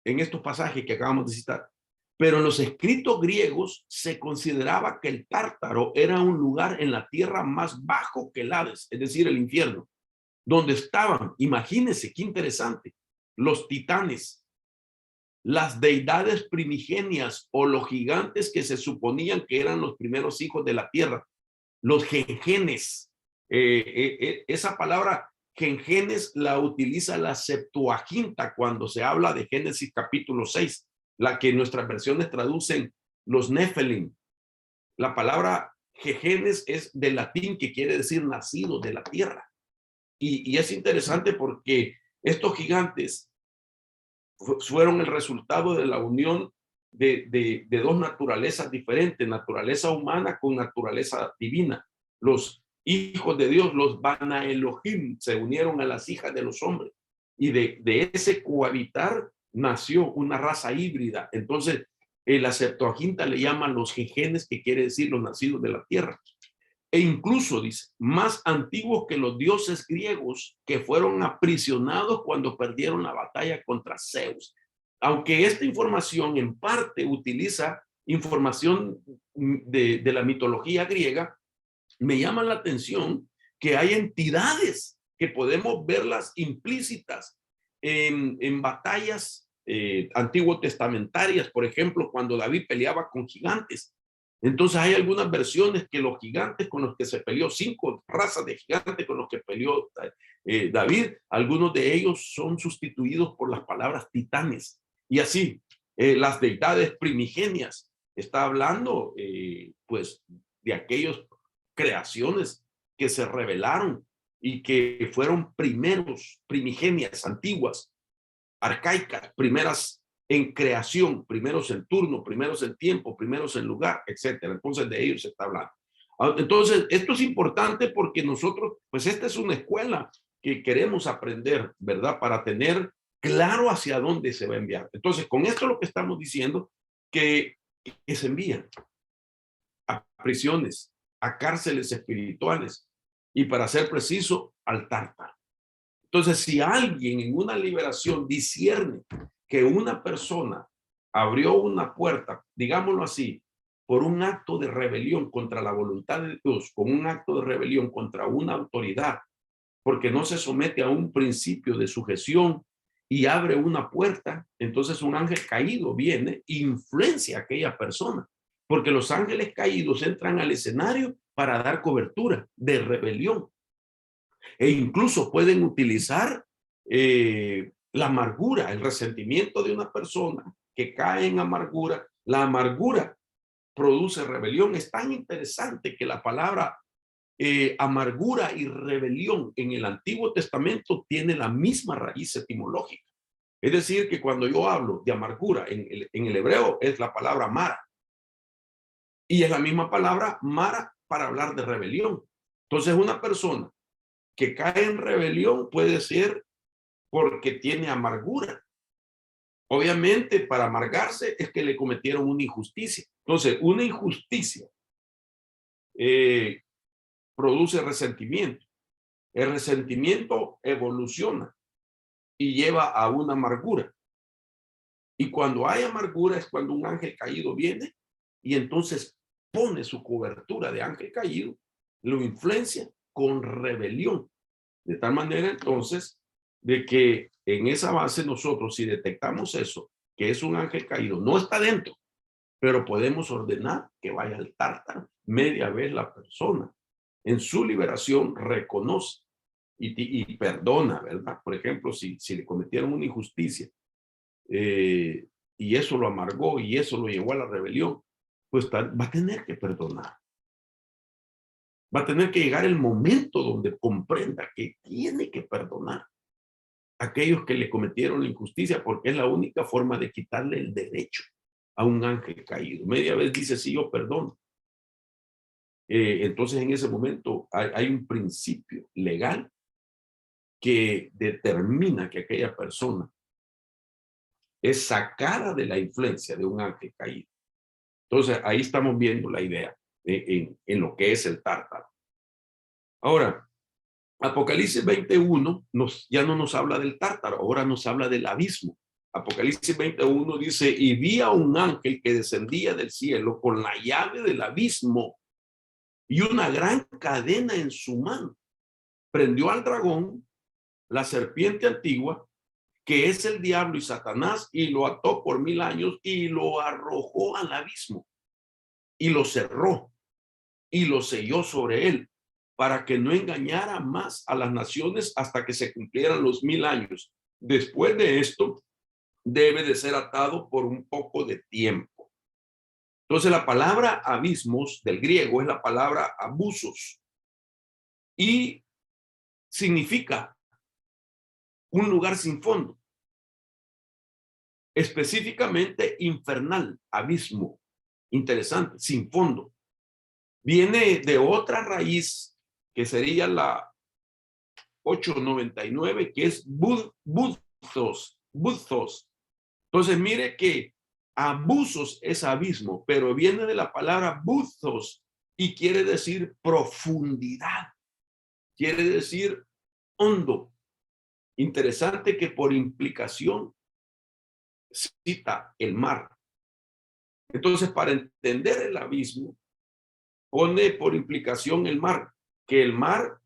en estos pasajes que acabamos de citar. Pero en los escritos griegos se consideraba que el tártaro era un lugar en la tierra más bajo que el Hades, es decir, el infierno, donde estaban, imagínense qué interesante, los titanes, las deidades primigenias o los gigantes que se suponían que eran los primeros hijos de la tierra, los gengenes. Esa palabra gengenes la utiliza la Septuaginta cuando se habla de Génesis capítulo 6, la que nuestras versiones traducen los Nephilim. La palabra gengenes es del latín, que quiere decir nacido de la tierra. Y es interesante porque estos gigantes fueron el resultado de la unión de dos naturalezas diferentes, naturaleza humana con naturaleza divina. Los hijos de Dios, los Bana Elohim, se unieron a las hijas de los hombres y de ese cohabitar nació una raza híbrida. Entonces, la Septuaginta le llaman los gegenes, que quiere decir los nacidos de la tierra. E incluso, dice, más antiguos que los dioses griegos que fueron aprisionados cuando perdieron la batalla contra Zeus. Aunque esta información en parte utiliza información de la mitología griega, me llama la atención que hay entidades que podemos verlas implícitas en batallas antiguo testamentarias, por ejemplo, cuando David peleaba con gigantes. Entonces hay algunas versiones que los gigantes con los que se peleó, 5 razas de gigantes con los que peleó David, algunos de ellos son sustituidos por las palabras titanes. Y así, las deidades primigenias, está hablando pues de aquellos creaciones que se revelaron y que fueron primigenias, antiguas. arcaicas, primeras en creación, primeros en turno, primeros en tiempo, primeros en lugar, etcétera. Entonces de ellos se está hablando. Entonces esto es importante porque nosotros, pues esta es una escuela que queremos aprender, ¿verdad? Para tener claro hacia dónde se va a enviar. Entonces con esto lo que estamos diciendo, que se envían a prisiones, a cárceles espirituales y, para ser preciso, al Tártaro. Entonces, si alguien en una liberación discierne que una persona abrió una puerta, digámoslo así, por un acto de rebelión contra la voluntad de Dios, con un acto de rebelión contra una autoridad, porque no se somete a un principio de sujeción y abre una puerta, entonces un ángel caído viene e influencia a aquella persona, porque los ángeles caídos entran al escenario para dar cobertura de rebelión e incluso pueden utilizar la amargura, el resentimiento de una persona que cae en amargura. La amargura produce rebelión. Es tan interesante que la palabra amargura y rebelión en el Antiguo Testamento tiene la misma raíz etimológica. Es decir, que cuando yo hablo de amargura en el hebreo es la palabra mara. Y es la misma palabra mara para hablar de rebelión. Entonces una persona que cae en rebelión puede ser porque tiene amargura. Obviamente, para amargarse es que le cometieron una injusticia. Entonces, una injusticia produce resentimiento. El resentimiento evoluciona y lleva a una amargura. Y cuando hay amargura es cuando un ángel caído viene y entonces pone su cobertura de ángel caído, lo influencia con rebelión. De tal manera entonces de que en esa base nosotros, si detectamos eso, que es un ángel caído, no está dentro, pero podemos ordenar que vaya al Tártaro media vez la persona. En su liberación reconoce y perdona, ¿verdad? Por ejemplo, si le cometieron una injusticia y eso lo amargó y eso lo llevó a la rebelión, pues va a tener que perdonar. Va a tener que llegar el momento donde comprenda que tiene que perdonar a aquellos que le cometieron la injusticia, porque es la única forma de quitarle el derecho a un ángel caído. Media vez dice, sí, yo perdono. Entonces en ese momento hay un principio legal que determina que aquella persona es sacada de la influencia de un ángel caído. Entonces ahí estamos viendo la idea en lo que es el Tártaro. Ahora, Apocalipsis 21 ya no nos habla del Tártaro, ahora nos habla del abismo. Apocalipsis 21 dice, y vi a un ángel que descendía del cielo con la llave del abismo y una gran cadena en su mano. Prendió al dragón, la serpiente antigua, que es el diablo y Satanás, y lo ató por 1000 años y lo arrojó al abismo y lo cerró y lo selló sobre él, para que no engañara más a las naciones hasta que se cumplieran los 1000 años. Después de esto, debe de ser atado por un poco de tiempo. Entonces, la palabra abismos del griego es la palabra abusos y significa un lugar sin fondo, específicamente infernal, abismo. Interesante, sin fondo. Viene de otra raíz que sería la 899, que es buthos. Entonces, mire que abusos es abismo, pero viene de la palabra buthos y quiere decir profundidad, quiere decir hondo. Interesante que por implicación cita el mar. Entonces, para entender el abismo, pone por implicación el mar, que el mar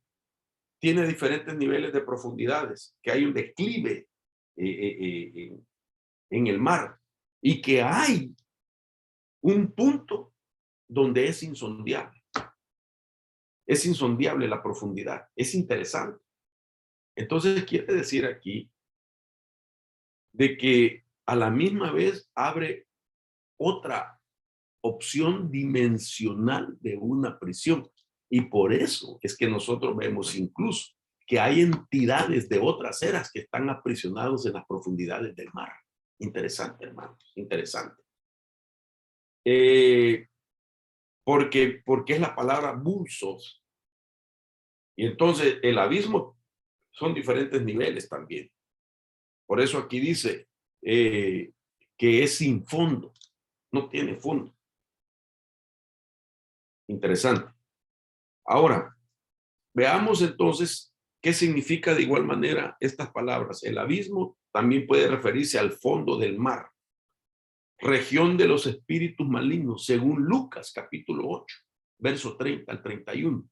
tiene diferentes niveles de profundidades, que hay un declive en el mar y que hay un punto donde es insondable. Es insondable la profundidad. Es interesante. Entonces quiere decir aquí de que a la misma vez abre otra opción dimensional de una prisión. Y por eso es que nosotros vemos incluso que hay entidades de otras eras que están aprisionados en las profundidades del mar. Interesante, hermanos, interesante. Porque es la palabra bulsos. Y entonces el abismo son diferentes niveles también. Por eso aquí dice que es sin fondo, no tiene fondo. Interesante. Ahora, veamos entonces qué significa de igual manera estas palabras. El abismo también puede referirse al fondo del mar, región de los espíritus malignos, según Lucas capítulo 8, verso 30 al 31.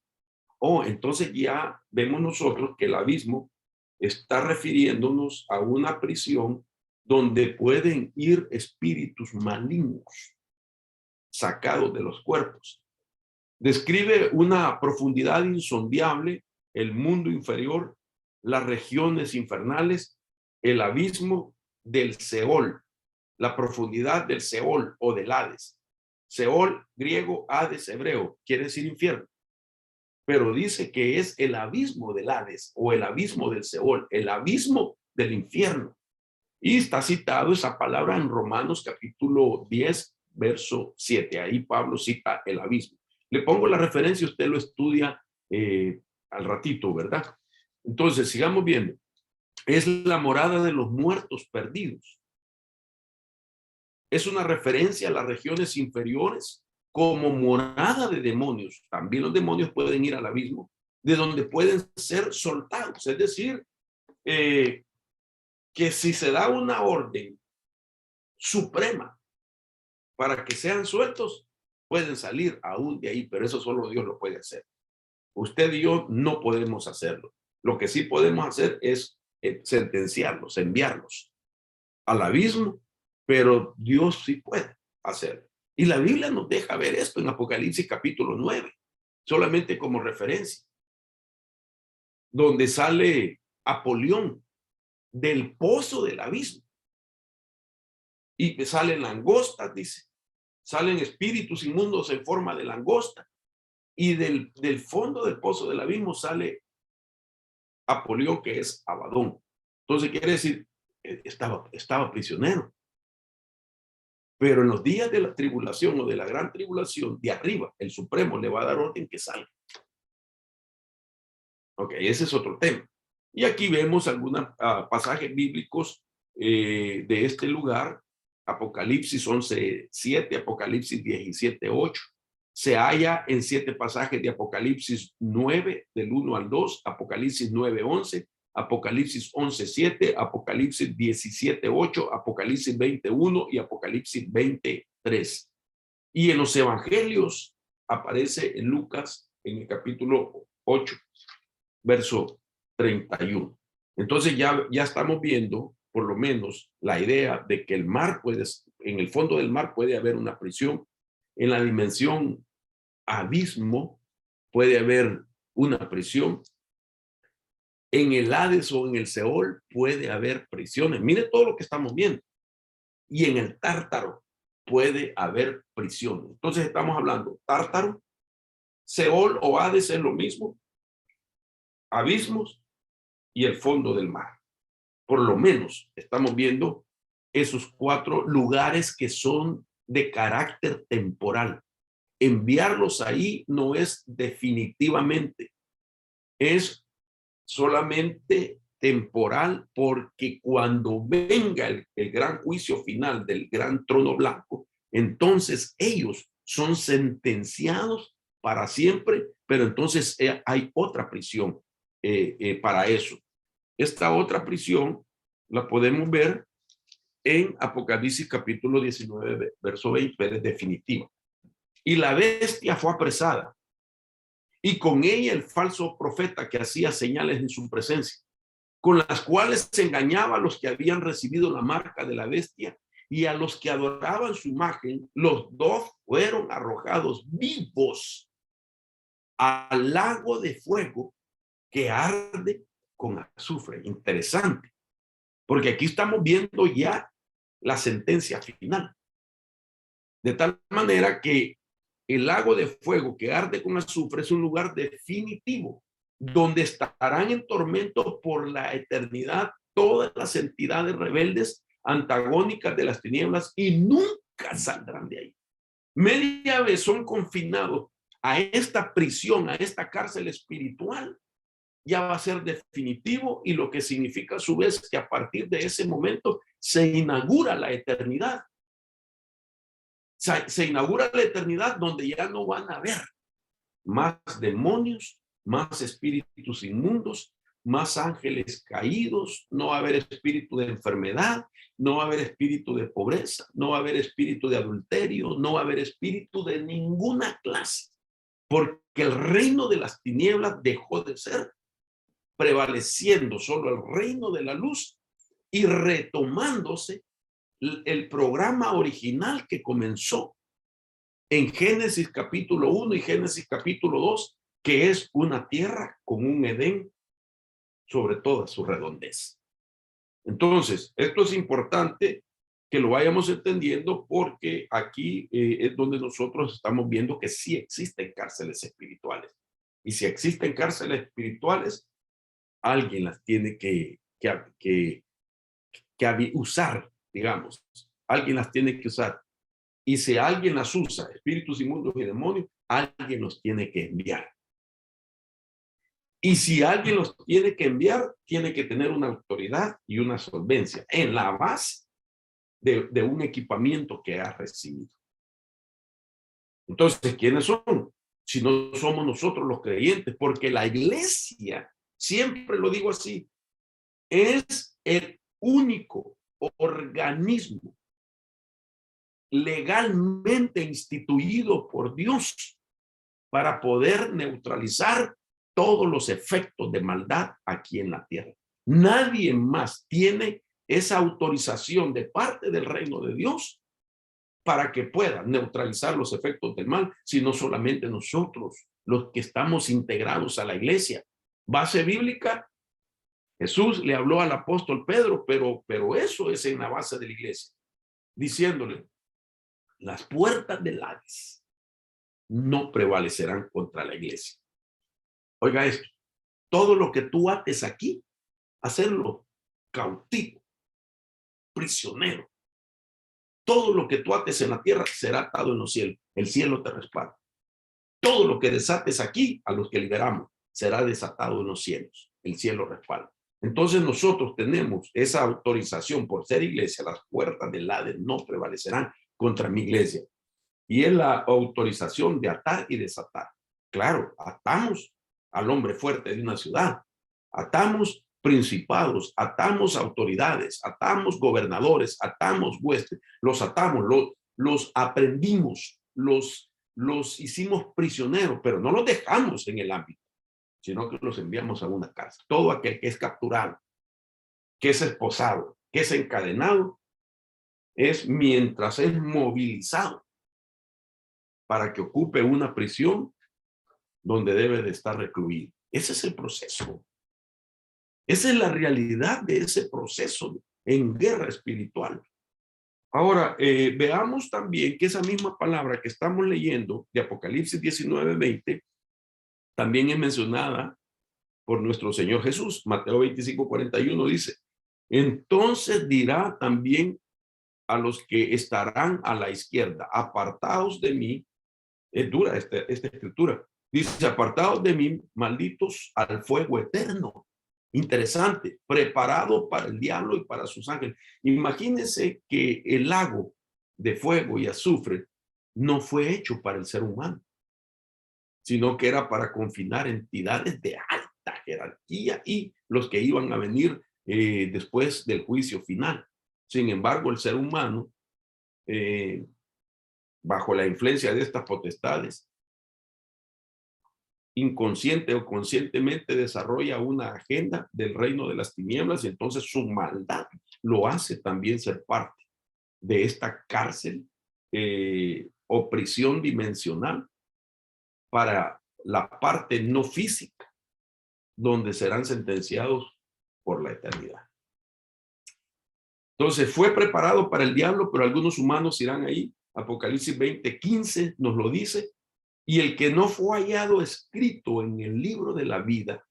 Entonces ya vemos nosotros que el abismo está refiriéndonos a una prisión donde pueden ir espíritus malignos sacados de los cuerpos. Describe una profundidad insondable, el mundo inferior, las regiones infernales, el abismo del Seol, la profundidad del Seol o del Hades. Seol, griego, Hades, hebreo, quiere decir infierno. Pero dice que es el abismo del Hades o el abismo del Seol, el abismo del infierno. Y está citado esa palabra en Romanos capítulo 10, verso 7. Ahí Pablo cita el abismo. Le pongo la referencia, usted lo estudia al ratito, ¿verdad? Entonces, sigamos viendo. Es la morada de los muertos perdidos. Es una referencia a las regiones inferiores como morada de demonios. También los demonios pueden ir al abismo, de donde pueden ser soltados. Es decir, que si se da una orden suprema para que sean sueltos, pueden salir aún de ahí, pero eso solo Dios lo puede hacer. Usted y yo no podemos hacerlo. Lo que sí podemos hacer es sentenciarlos, enviarlos al abismo, pero Dios sí puede hacerlo. Y la Biblia nos deja ver esto en Apocalipsis capítulo 9, solamente como referencia, donde sale Apolión del pozo del abismo. Y salen langostas, dice. Salen espíritus inmundos en forma de langosta. Y del fondo del pozo del abismo sale Apolión, que es Abadón. Entonces quiere decir, estaba prisionero. Pero en los días de la tribulación o de la gran tribulación, de arriba, el Supremo le va a dar orden que salga. Ok, ese es otro tema. Y aquí vemos algunos pasajes bíblicos de este lugar. Apocalipsis 11:7, Apocalipsis 17:8. Se halla en 7 pasajes de Apocalipsis 9, del 1 al 2, Apocalipsis 9:11, Apocalipsis 11:7, Apocalipsis 17:8, Apocalipsis 20:1 y Apocalipsis 20:3. Y en los evangelios aparece en Lucas en el capítulo 8, verso 31. Entonces ya estamos viendo por lo menos la idea de que el mar en el fondo del mar puede haber una prisión. En la dimensión abismo puede haber una prisión. En el Hades o en el Seol puede haber prisiones. Mire todo lo que estamos viendo. Y en el Tártaro puede haber prisión. Entonces estamos hablando Tártaro, Seol o Hades es lo mismo, abismos y el fondo del mar. Por lo menos estamos viendo esos 4 lugares que son de carácter temporal. Enviarlos ahí no es definitivamente, es solamente temporal, porque cuando venga el gran juicio final del gran trono blanco, entonces ellos son sentenciados para siempre, pero entonces hay otra prisión para eso. Esta otra prisión la podemos ver en Apocalipsis capítulo 19, verso 20, pero es definitiva. Y la bestia fue apresada, y con ella el falso profeta que hacía señales en su presencia, con las cuales se engañaba a los que habían recibido la marca de la bestia y a los que adoraban su imagen. Los 2 fueron arrojados vivos al lago de fuego que arde con azufre. Interesante, porque aquí estamos viendo ya la sentencia final. De tal manera que el lago de fuego que arde con azufre es un lugar definitivo. donde estarán en tormento por la eternidad todas las entidades rebeldes, antagónicas de las tinieblas, y nunca saldrán de ahí. Media vez son confinados a esta prisión, a esta cárcel espiritual, ya va a ser definitivo, y lo que significa a su vez que a partir de ese momento se inaugura la eternidad. Se inaugura la eternidad donde ya no van a haber más demonios, más espíritus inmundos, más ángeles caídos, no va a haber espíritu de enfermedad, no va a haber espíritu de pobreza, no va a haber espíritu de adulterio, no va a haber espíritu de ninguna clase, porque el reino de las tinieblas dejó de ser, prevaleciendo solo el reino de la luz y retomándose el programa original que comenzó en Génesis capítulo 1 y Génesis capítulo 2, que es una tierra con un Edén sobre toda su redondez. Entonces, esto es importante que lo vayamos entendiendo, porque aquí es donde nosotros estamos viendo que sí existen cárceles espirituales. Y si existen cárceles espirituales, alguien las tiene que usar, digamos. Alguien las tiene que usar. Y si alguien las usa, espíritus inmundos y demonios, alguien los tiene que enviar. Y si alguien los tiene que enviar, tiene que tener una autoridad y una solvencia en la base de un equipamiento que ha recibido. Entonces, ¿quiénes son? Si no somos nosotros los creyentes, porque la iglesia, siempre lo digo así, es el único organismo legalmente instituido por Dios para poder neutralizar todos los efectos de maldad aquí en la tierra. Nadie más tiene esa autorización de parte del reino de Dios para que pueda neutralizar los efectos del mal, sino solamente nosotros, los que estamos integrados a la iglesia. Base bíblica, Jesús le habló al apóstol Pedro, pero eso es en la base de la iglesia, diciéndole: las puertas del Hades no prevalecerán contra la iglesia. Oiga esto: todo lo que tú ates aquí, hacerlo cautivo, prisionero. Todo lo que tú ates en la tierra será atado en los cielos. El cielo te respalda. Todo lo que desates aquí, a los que liberamos, será desatado en los cielos. El cielo respalda. Entonces nosotros tenemos esa autorización por ser iglesia. Las puertas del Hades no prevalecerán contra mi iglesia. Y es la autorización de atar y desatar. Claro, atamos al hombre fuerte de una ciudad, atamos principados, atamos autoridades, atamos gobernadores, atamos huestes, los atamos, los aprendimos, los hicimos prisioneros, pero no los dejamos en el ámbito, sino que los enviamos a una cárcel. Todo aquel que es capturado, que es esposado, que es encadenado, es mientras es movilizado para que ocupe una prisión donde debe de estar recluido. Ese es el proceso. Esa es la realidad de ese proceso en guerra espiritual. Ahora, veamos también que esa misma palabra que estamos leyendo de Apocalipsis 19:20 también es mencionada por nuestro Señor Jesús. Mateo 25:41 dice: entonces dirá también a los que estarán a la izquierda: apartaos de mí. Es dura esta escritura. Dice: apartados de mí, malditos, al fuego eterno. Interesante, preparado para el diablo y para sus ángeles. Imagínense que el lago de fuego y azufre no fue hecho para el ser humano, sino que era para confinar entidades de alta jerarquía y los que iban a venir después del juicio final. Sin embargo, el ser humano, bajo la influencia de estas potestades, inconsciente o conscientemente desarrolla una agenda del reino de las tinieblas, y entonces su maldad lo hace también ser parte de esta cárcel o prisión dimensional para la parte no física, donde serán sentenciados por la eternidad. Entonces fue preparado para el diablo, pero algunos humanos irán ahí. Apocalipsis 20:15 nos lo dice. Y el que no fue hallado escrito en el libro de la vida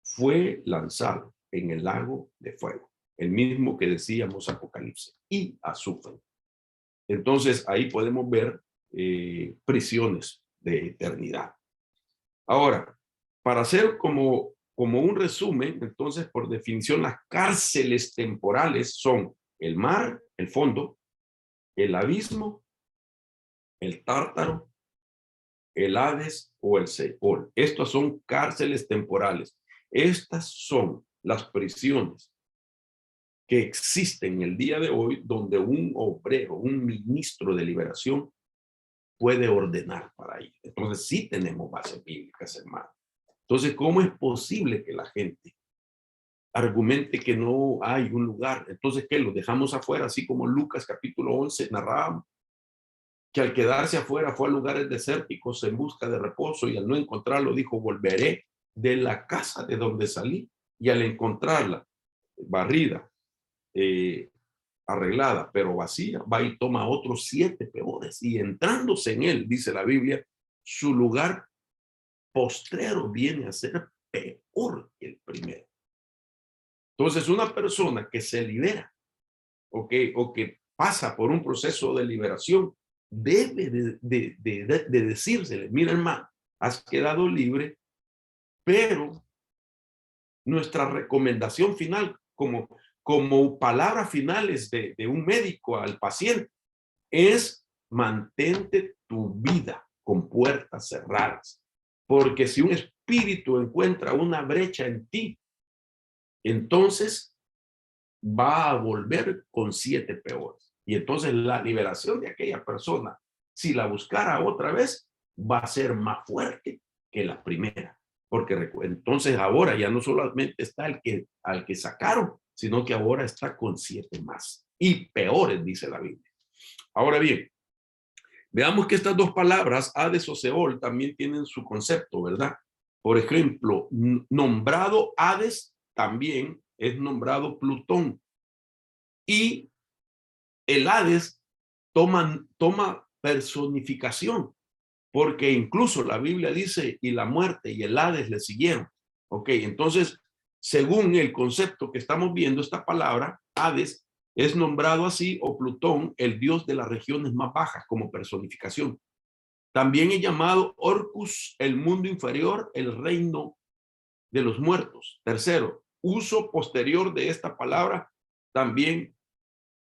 fue lanzado en el lago de fuego, el mismo que decíamos Apocalipsis, y azufre. Entonces ahí podemos ver prisiones de eternidad. Ahora, para hacer como un resumen, entonces por definición las cárceles temporales son el mar, el fondo, el abismo, el tártaro, el Hades o el Seol. Estas son cárceles temporales. Estas son las prisiones que existen el día de hoy donde un obrero, un ministro de liberación puede ordenar para ir. Entonces sí tenemos bases bíblicas, hermano. Entonces, ¿cómo es posible que la gente argumente que no hay un lugar? Entonces, ¿qué? ¿Los dejamos afuera? Así como Lucas capítulo 11 narraba que al quedarse afuera fue a lugares desérticos en busca de reposo y al no encontrarlo dijo, volveré de la casa de donde salí, y al encontrarla barrida, arreglada, pero vacía, va y toma otros 7 peores y entrándose en él, dice la Biblia, su lugar postrero viene a ser peor que el primero. Entonces, una persona que se libera o que pasa por un proceso de liberación debe de decírsele, mira hermano, has quedado libre, pero nuestra recomendación final como palabras finales de un médico al paciente es mantente tu vida con puertas cerradas, porque si un espíritu encuentra una brecha en ti, entonces va a volver con 7 peores. Y entonces la liberación de aquella persona, si la buscara otra vez, va a ser más fuerte que la primera. Porque entonces ahora ya no solamente está al que sacaron, sino que ahora está con 7 más. Y peores, dice la Biblia. Ahora bien, veamos que estas dos palabras, Hades o Seol, también tienen su concepto, ¿verdad? Por ejemplo, nombrado Hades también es nombrado Plutón. Y el Hades toma personificación, porque incluso la Biblia dice, y la muerte y el Hades le siguieron. Ok, entonces, según el concepto que estamos viendo, esta palabra, Hades, es nombrado así, o Plutón, el dios de las regiones más bajas, como personificación. También es llamado Orcus, el mundo inferior, el reino de los muertos. Tercero, uso posterior de esta palabra también.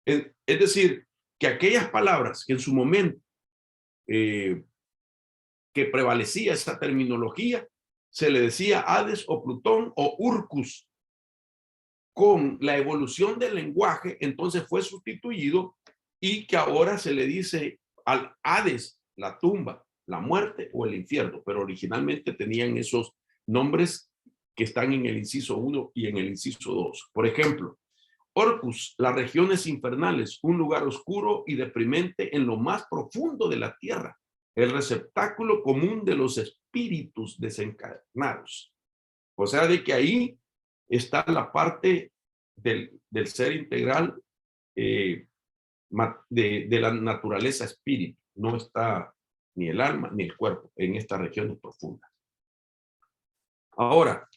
Es decir, que aquellas palabras que en su momento que prevalecía esa terminología, se le decía Hades o Plutón o Urcus. Con la evolución del lenguaje, entonces fue sustituido y que ahora se le dice al Hades, la tumba, la muerte o el infierno, pero originalmente tenían esos nombres que están en el inciso 1 y en el inciso 2. Por ejemplo, Orcus, las regiones infernales, un lugar oscuro y deprimente en lo más profundo de la tierra, el receptáculo común de los espíritus desencarnados. O sea, de que ahí está la parte del ser integral de la naturaleza espíritu. No está ni el alma ni el cuerpo en estas regiones profundas. Ahora,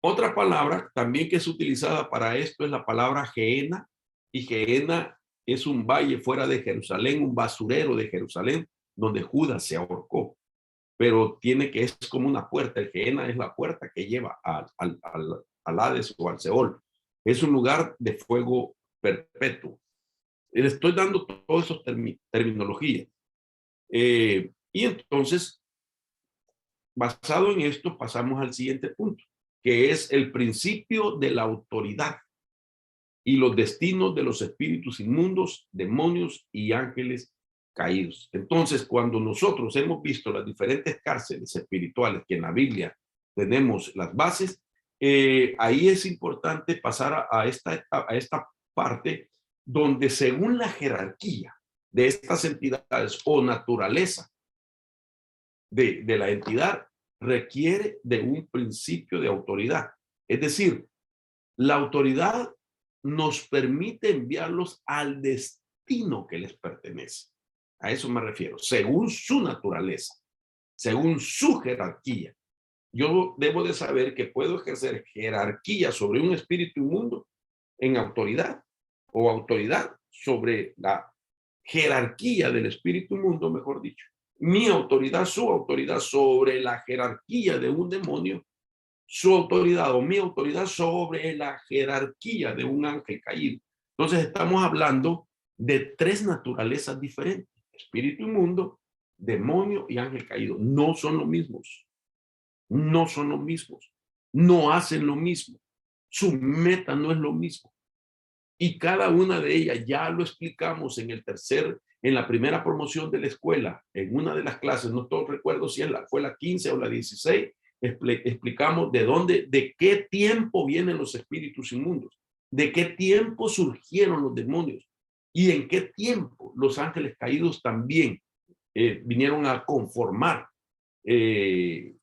otra palabra también que es utilizada para esto es la palabra Gehenna, y Gehenna es un valle fuera de Jerusalén, un basurero de Jerusalén, donde Judas se ahorcó. Pero es como una puerta. El Gehenna es la puerta que lleva al Hades o al Seol. Es un lugar de fuego perpetuo. Le estoy dando todas esas terminologías. Y entonces, basado en esto, pasamos al siguiente punto, que es el principio de la autoridad y los destinos de los espíritus inmundos, demonios y ángeles caídos. Entonces, cuando nosotros hemos visto las diferentes cárceles espirituales que en la Biblia tenemos las bases, ahí es importante pasar a esta parte donde según la jerarquía de estas entidades o naturaleza de la entidad, requiere de un principio de autoridad. Es decir, la autoridad nos permite enviarlos al destino que les pertenece. A eso me refiero, según su naturaleza. según su jerarquía. Yo debo de saber que puedo ejercer jerarquía sobre un espíritu inmundo en autoridad, o autoridad sobre la jerarquía del espíritu inmundo, mejor dicho. Mi autoridad, su autoridad sobre la jerarquía de un demonio, su autoridad o mi autoridad sobre la jerarquía de un ángel caído. Entonces estamos hablando de tres naturalezas diferentes: espíritu inmundo, demonio y ángel caído. No son los mismos, no son los mismos, no hacen lo mismo, su meta no es lo mismo. Y cada una de ellas ya lo explicamos en la primera promoción de la escuela, en una de las clases, no todo recuerdo si fue la 15 o la 16, explicamos de qué tiempo vienen los espíritus inmundos, de qué tiempo surgieron los demonios y en qué tiempo los ángeles caídos también vinieron a conformar el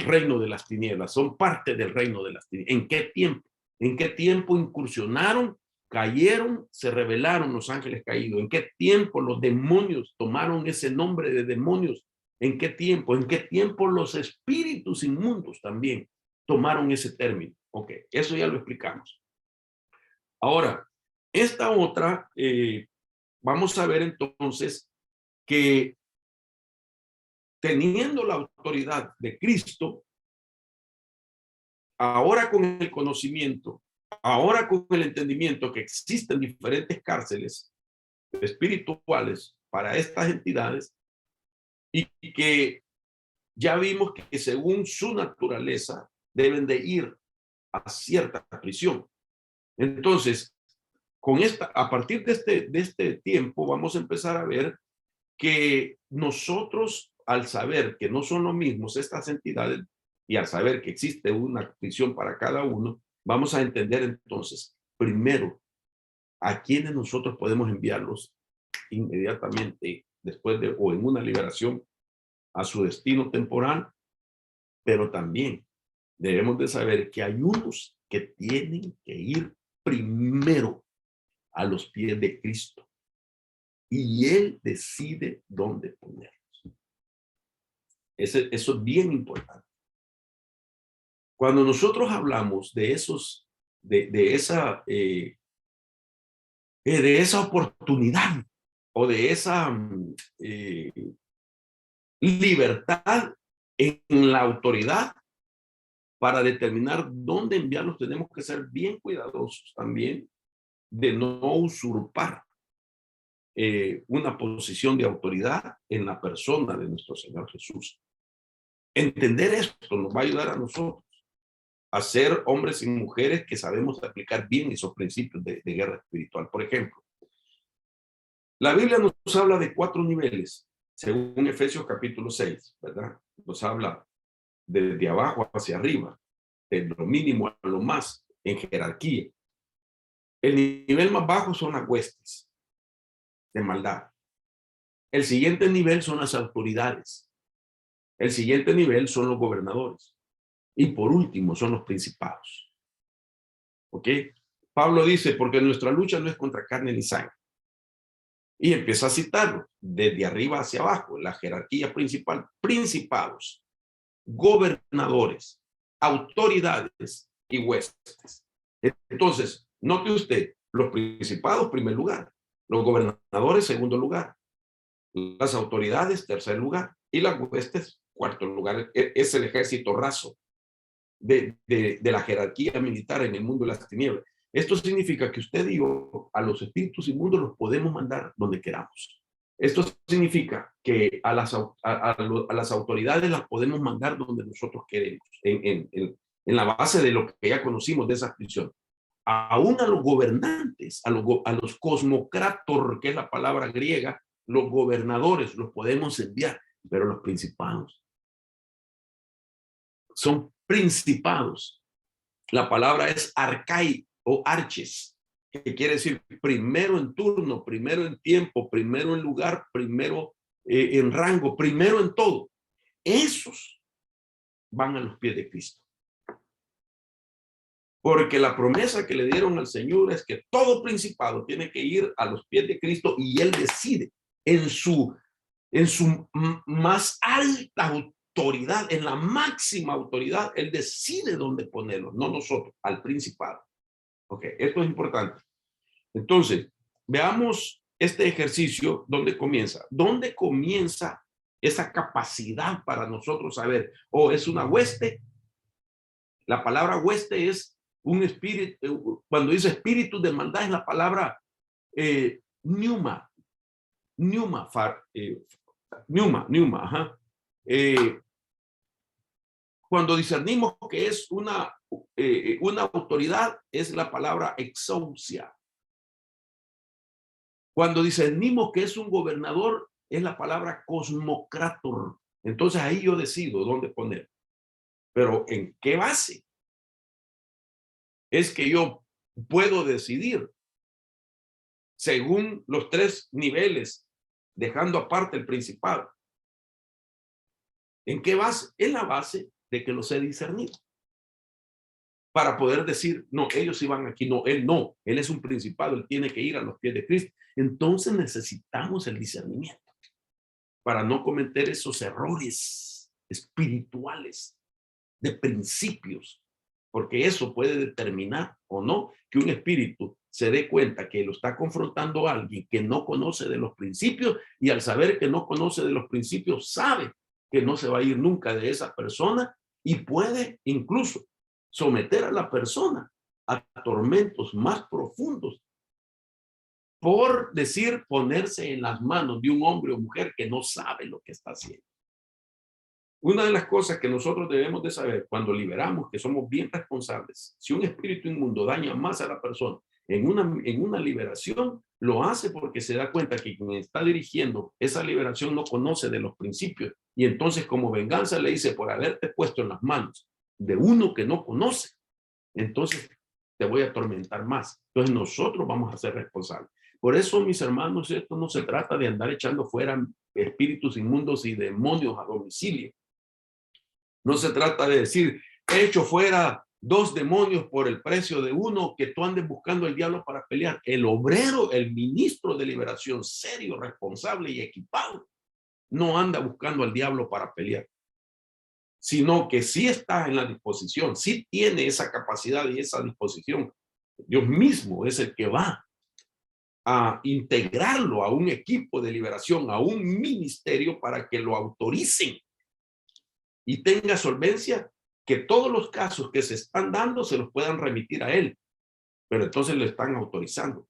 reino de las tinieblas, son parte del reino de las tinieblas. ¿En qué tiempo? ¿En qué tiempo incursionaron, cayeron, se rebelaron los ángeles caídos? ¿En qué tiempo los demonios tomaron ese nombre de demonios? ¿En qué tiempo? ¿En qué tiempo los espíritus inmundos también tomaron ese término? Ok, eso ya lo explicamos. Ahora, esta otra, vamos a ver entonces que teniendo la autoridad de Cristo, ahora con el conocimiento, ahora con el entendimiento que existen diferentes cárceles espirituales para estas entidades y que ya vimos que según su naturaleza deben de ir a cierta prisión. Entonces, a partir de este tiempo vamos a empezar a ver que nosotros, al saber que no son lo mismos estas entidades y al saber que existe una prisión para cada uno, vamos a entender entonces, primero, a quienes nosotros podemos enviarlos inmediatamente después de o en una liberación a su destino temporal, pero también debemos de saber que hay unos que tienen que ir primero a los pies de Cristo y Él decide dónde ponerlos. Eso es bien importante. Cuando nosotros hablamos de esa oportunidad o de esa libertad en la autoridad para determinar dónde enviarlos, tenemos que ser bien cuidadosos también de no usurpar una posición de autoridad en la persona de nuestro Señor Jesús. Entender esto nos va a ayudar a nosotros a ser hombres y mujeres que sabemos aplicar bien esos principios de guerra espiritual. Por ejemplo, la Biblia nos habla de 4 niveles, según Efesios capítulo 6, ¿verdad? Nos habla desde abajo hacia arriba, de lo mínimo a lo más, en jerarquía. El nivel más bajo son las huestes de maldad. El siguiente nivel son las autoridades. El siguiente nivel son los gobernadores. Y por último son los principados. ¿Ok? Pablo dice, porque nuestra lucha no es contra carne ni sangre. Y empieza a citarlo desde arriba hacia abajo, la jerarquía principal: principados, gobernadores, autoridades y huestes. Entonces, note usted, los principados, primer lugar; los gobernadores, segundo lugar; las autoridades, tercer lugar; y las huestes, cuarto lugar. Es el ejército raso de la jerarquía militar en el mundo de las tinieblas. Esto significa que usted y yo, a los espíritus inmundos, los podemos mandar donde queramos. Esto significa que a las autoridades las podemos mandar donde nosotros queremos, en la base de lo que ya conocimos de esa prisión. Aún a los gobernantes, a los cosmocrator, que es la palabra griega, los gobernadores los podemos enviar, pero los principados son principados. La palabra es arcai o arches, que quiere decir primero en turno, primero en tiempo, primero en lugar, primero en rango, primero en todo. Esos van a los pies de Cristo. Porque la promesa que le dieron al Señor es que todo principado tiene que ir a los pies de Cristo y Él decide en su en su más alta autoridad, en la máxima autoridad, él decide dónde ponerlo, no nosotros, al principado. Ok, esto es importante. Entonces, veamos este ejercicio, ¿dónde comienza? ¿Dónde comienza esa capacidad para nosotros saber, es una hueste? La palabra hueste es un espíritu, cuando dice espíritu de maldad es la palabra pneuma, pneuma, ajá. Cuando discernimos que es una autoridad, es la palabra exousia. Cuando discernimos que es un gobernador, es la palabra cosmocrator. Entonces ahí yo decido dónde poner. Pero ¿en qué base? Es que yo puedo decidir según los tres niveles, dejando aparte el principado. ¿En qué base? En la base de que los he discernido. Para poder decir, no, ellos iban aquí, no, él es un principado, él tiene que ir a los pies de Cristo. Entonces necesitamos el discernimiento para no cometer esos errores espirituales de principios, porque eso puede determinar o no que un espíritu se dé cuenta que lo está confrontando a alguien que no conoce de los principios, y al saber que no conoce de los principios sabe que no se va a ir nunca de esa persona, y puede incluso someter a la persona a tormentos más profundos por decir ponerse en las manos de un hombre o mujer que no sabe lo que está haciendo. Una de las cosas que nosotros debemos de saber cuando liberamos, que somos bien responsables, si un espíritu inmundo daña más a la persona en una liberación, lo hace porque se da cuenta que quien está dirigiendo esa liberación no conoce de los principios, y entonces como venganza le dice, por haberte puesto en las manos de uno que no conoce, entonces te voy a atormentar más. Entonces nosotros vamos a ser responsables. Por eso, mis hermanos, esto no se trata de andar echando fuera espíritus inmundos y demonios a domicilio. No se trata de decir, he hecho fuera 2 demonios por el precio de uno, que tú andes buscando el diablo para pelear. El obrero, el ministro de liberación, serio, responsable y equipado, no anda buscando al diablo para pelear, sino que sí está en la disposición, sí tiene esa capacidad y esa disposición. Dios mismo es el que va a integrarlo a un equipo de liberación, a un ministerio, para que lo autoricen y tenga solvencia, que todos los casos que se están dando se los puedan remitir a él, pero entonces lo están autorizando.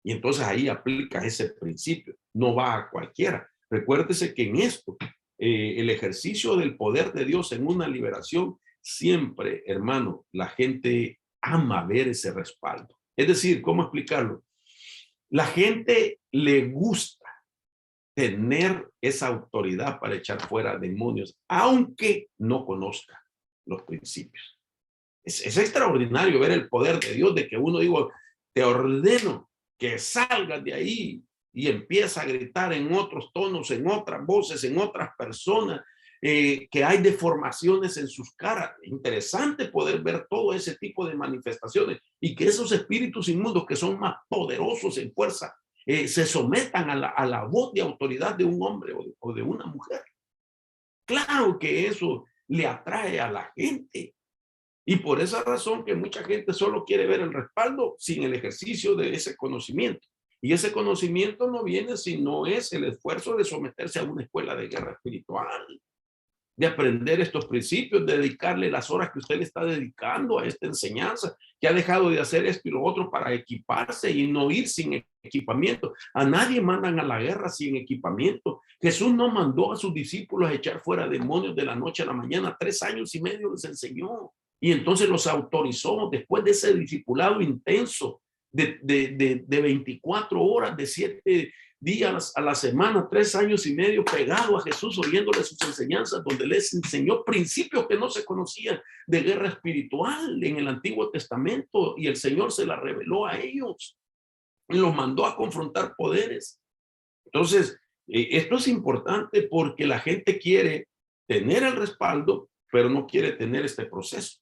Y entonces ahí aplica ese principio, no va a cualquiera. Recuérdese que en esto, el ejercicio del poder de Dios en una liberación, siempre, hermano, la gente ama ver ese respaldo. Es decir, ¿cómo explicarlo? La gente le gusta tener esa autoridad para echar fuera demonios, aunque no conozca los principios. Es extraordinario ver el poder de Dios, de que uno digo, te ordeno que salgas de ahí, y empieza a gritar en otros tonos, en otras voces, en otras personas, que hay deformaciones en sus caras. Interesante poder ver todo ese tipo de manifestaciones, y que esos espíritus inmundos, que son más poderosos en fuerza, se sometan a la voz de autoridad de un hombre o de una mujer. Claro que eso le atrae a la gente. Y por esa razón que mucha gente solo quiere ver el respaldo sin el ejercicio de ese conocimiento. Y ese conocimiento no viene si no es el esfuerzo de someterse a una escuela de guerra espiritual, de aprender estos principios, de dedicarle las horas que usted le está dedicando a esta enseñanza, que ha dejado de hacer esto y lo otro para equiparse y no ir sin equipamiento. A nadie mandan a la guerra sin equipamiento. Jesús no mandó a sus discípulos a echar fuera demonios de la noche a la mañana. 3 años y medio les enseñó. Y entonces los autorizó después de ese discipulado intenso de 24 horas, de 7 días a la semana, 3 años y medio pegado a Jesús, oyéndole sus enseñanzas, donde les enseñó principios que no se conocían de guerra espiritual en el Antiguo Testamento, y el Señor se la reveló a ellos y los mandó a confrontar poderes. Entonces, esto es importante porque la gente quiere tener el respaldo, pero no quiere tener este proceso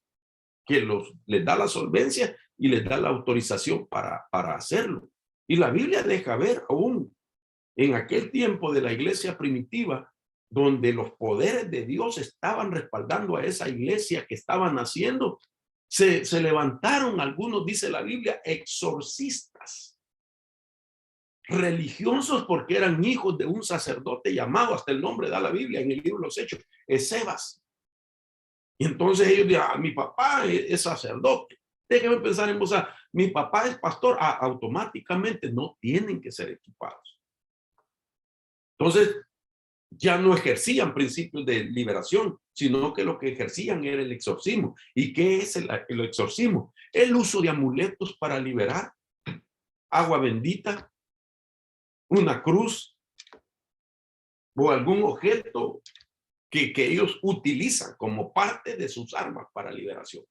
que les da la solvencia y les da la autorización para hacerlo. Y la Biblia deja ver aún En aquel tiempo de la iglesia primitiva, donde los poderes de Dios estaban respaldando a esa iglesia que estaban haciendo, se levantaron algunos, dice la Biblia, exorcistas religiosos, porque eran hijos de un sacerdote llamado, hasta el nombre da la Biblia en el libro de los Hechos, Escevas. Y entonces ellos dirán, mi papá es sacerdote. Déjenme pensar en vos, mi papá es pastor. Automáticamente no tienen que ser equipados. Entonces, ya no ejercían principios de liberación, sino que lo que ejercían era el exorcismo. ¿Y qué es el exorcismo? El uso de amuletos para liberar, agua bendita, una cruz o algún objeto que ellos utilizan como parte de sus armas para liberación.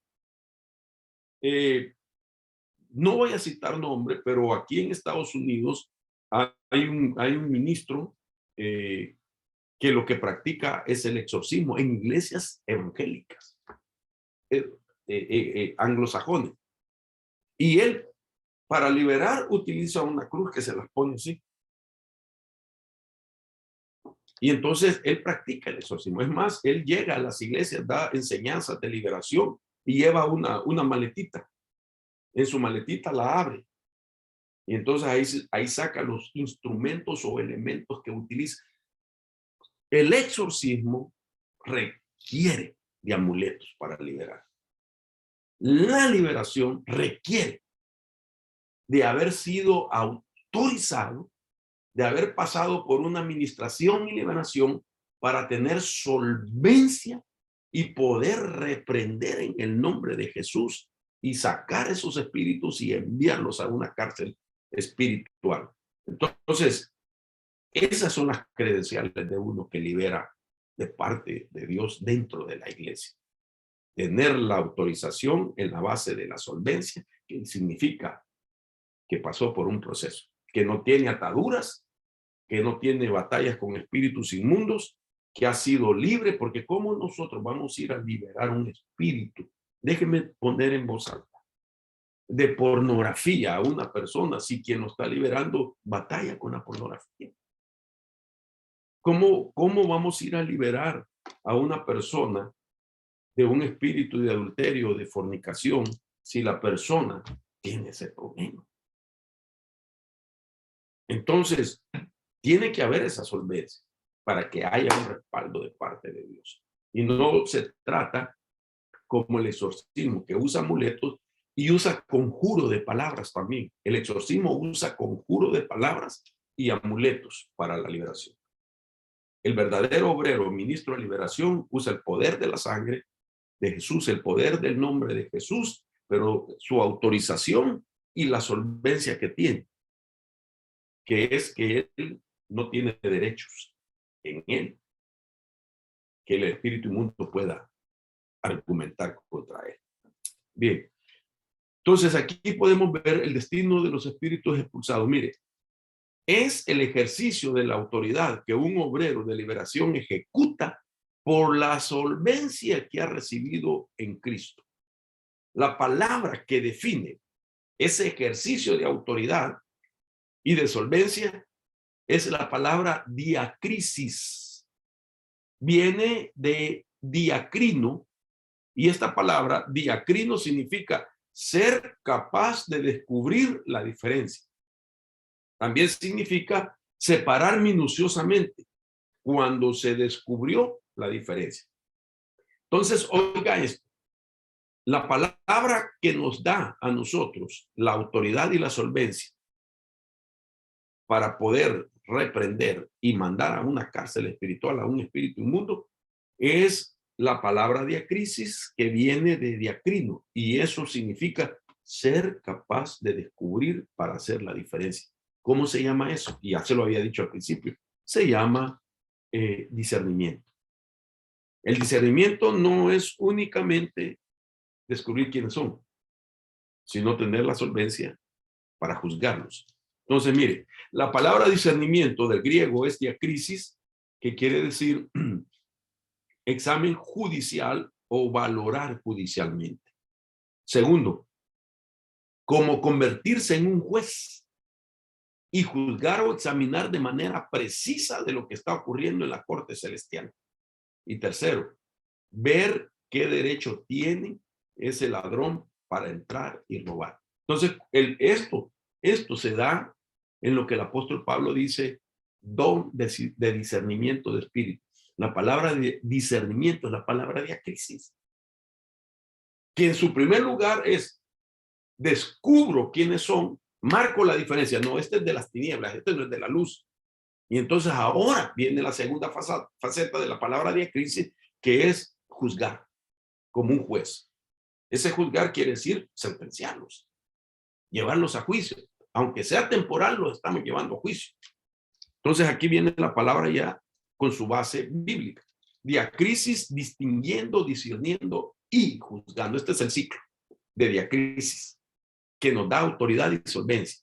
No voy a citar nombre, pero aquí en Estados Unidos hay un ministro que lo que practica es el exorcismo en iglesias evangélicas, anglosajones. Y él, para liberar, utiliza una cruz que se las pone así. Y entonces él practica el exorcismo. Es más, él llega a las iglesias, da enseñanzas de liberación y lleva una maletita. En su maletita la abre. Y entonces ahí saca los instrumentos o elementos que utiliza. El exorcismo requiere de amuletos para liberar. La liberación requiere de haber sido autorizado, de haber pasado por una administración y liberación para tener solvencia y poder reprender en el nombre de Jesús y sacar esos espíritus y enviarlos a una cárcel espiritual. Entonces, esas son las credenciales de uno que libera de parte de Dios dentro de la iglesia. Tener la autorización en la base de la solvencia, que significa que pasó por un proceso, que no tiene ataduras, que no tiene batallas con espíritus inmundos, que ha sido libre, porque ¿cómo nosotros vamos a ir a liberar un espíritu? Déjenme poner en voz alta. De pornografía a una persona, si quien lo está liberando batalla con la pornografía. ¿Cómo vamos a ir a liberar a una persona de un espíritu de adulterio, de fornicación, si la persona tiene ese problema? Entonces, tiene que haber esa solvencia para que haya un respaldo de parte de Dios. Y no se trata como el exorcismo, que usa amuletos y usa conjuro de palabras también. El exorcismo usa conjuro de palabras y amuletos para la liberación. El verdadero obrero, ministro de liberación, usa el poder de la sangre de Jesús, el poder del nombre de Jesús, pero su autorización y la solvencia que tiene, que es que él no tiene derechos en él, que el espíritu inmundo pueda argumentar contra él. Bien, entonces aquí podemos ver el destino de los espíritus expulsados. Mire, es el ejercicio de la autoridad que un obrero de liberación ejecuta por la solvencia que ha recibido en Cristo. La palabra que define ese ejercicio de autoridad y de solvencia es la palabra diacrisis. Viene de diacrino, y esta palabra diacrino significa ser capaz de descubrir la diferencia. También significa separar minuciosamente cuando se descubrió la diferencia. Entonces, oiga esto. La palabra que nos da a nosotros la autoridad y la solvencia para poder reprender y mandar a una cárcel espiritual, a un espíritu inmundo, es la palabra diacrisis, que viene de diacrino, y eso significa ser capaz de descubrir para hacer la diferencia. ¿Cómo se llama eso? Y ya se lo había dicho al principio. Se llama discernimiento. El discernimiento no es únicamente descubrir quiénes son, sino tener la solvencia para juzgarlos. Entonces, mire, la palabra discernimiento del griego es diacrisis, que quiere decir examen judicial o valorar judicialmente. Segundo, como convertirse en un juez. y juzgar o examinar de manera precisa de lo que está ocurriendo en la corte celestial. Y tercero, ver qué derecho tiene ese ladrón para entrar y robar. Entonces, esto se da en lo que el apóstol Pablo dice, don de discernimiento de espíritu. La palabra de discernimiento es la palabra diacrisis, que en su primer lugar es descubro quiénes son, marco la diferencia. No, este es de las tinieblas, este no es de la luz. Y entonces ahora viene la segunda faceta de la palabra diacrisis, que es juzgar como un juez. Ese juzgar quiere decir sentenciarlos, llevarlos a juicio. Aunque sea temporal, los estamos llevando a juicio. Entonces aquí viene la palabra ya con su base bíblica. Diacrisis, distinguiendo, discerniendo y juzgando. Este es el ciclo de diacrisis que nos da autoridad y solvencia.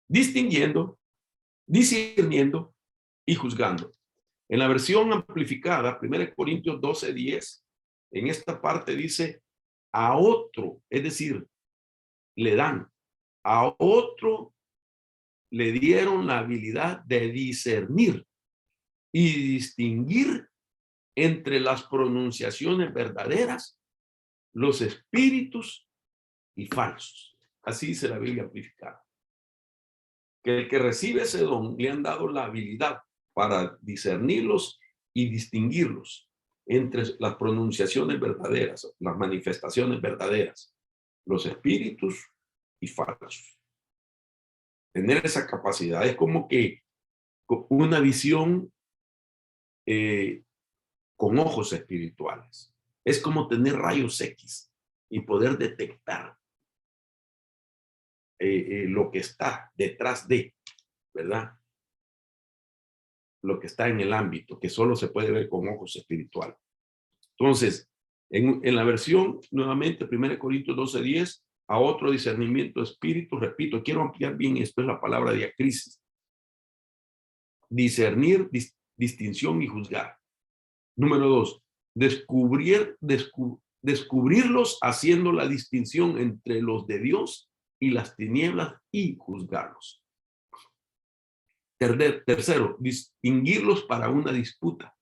Distinguiendo, discerniendo y juzgando. En la versión amplificada, 1 Corintios 12:10, en esta parte dice, a otro, es decir, le dan, a otro le dieron la habilidad de discernir y distinguir entre las pronunciaciones verdaderas, los espíritus y falsos. Así dice la Biblia amplificada. Que el que recibe ese don le han dado la habilidad para discernirlos y distinguirlos entre las pronunciaciones verdaderas, las manifestaciones verdaderas, los espíritus y falsos. Tener esa capacidad es como que una visión con ojos espirituales. Es como tener rayos X y poder detectar lo que está detrás de, ¿verdad? Lo que está en el ámbito, que solo se puede ver con ojos espirituales. Entonces, en la versión, nuevamente, 1 Corintios 12:10, a otro discernimiento de espíritu, repito, quiero ampliar bien esto, es la palabra diacrisis. Discernir, distinción y juzgar. Número 2, descubrirlos haciendo la distinción entre los de Dios y las tinieblas y juzgarlos. Tercero, distinguirlos para una disputa.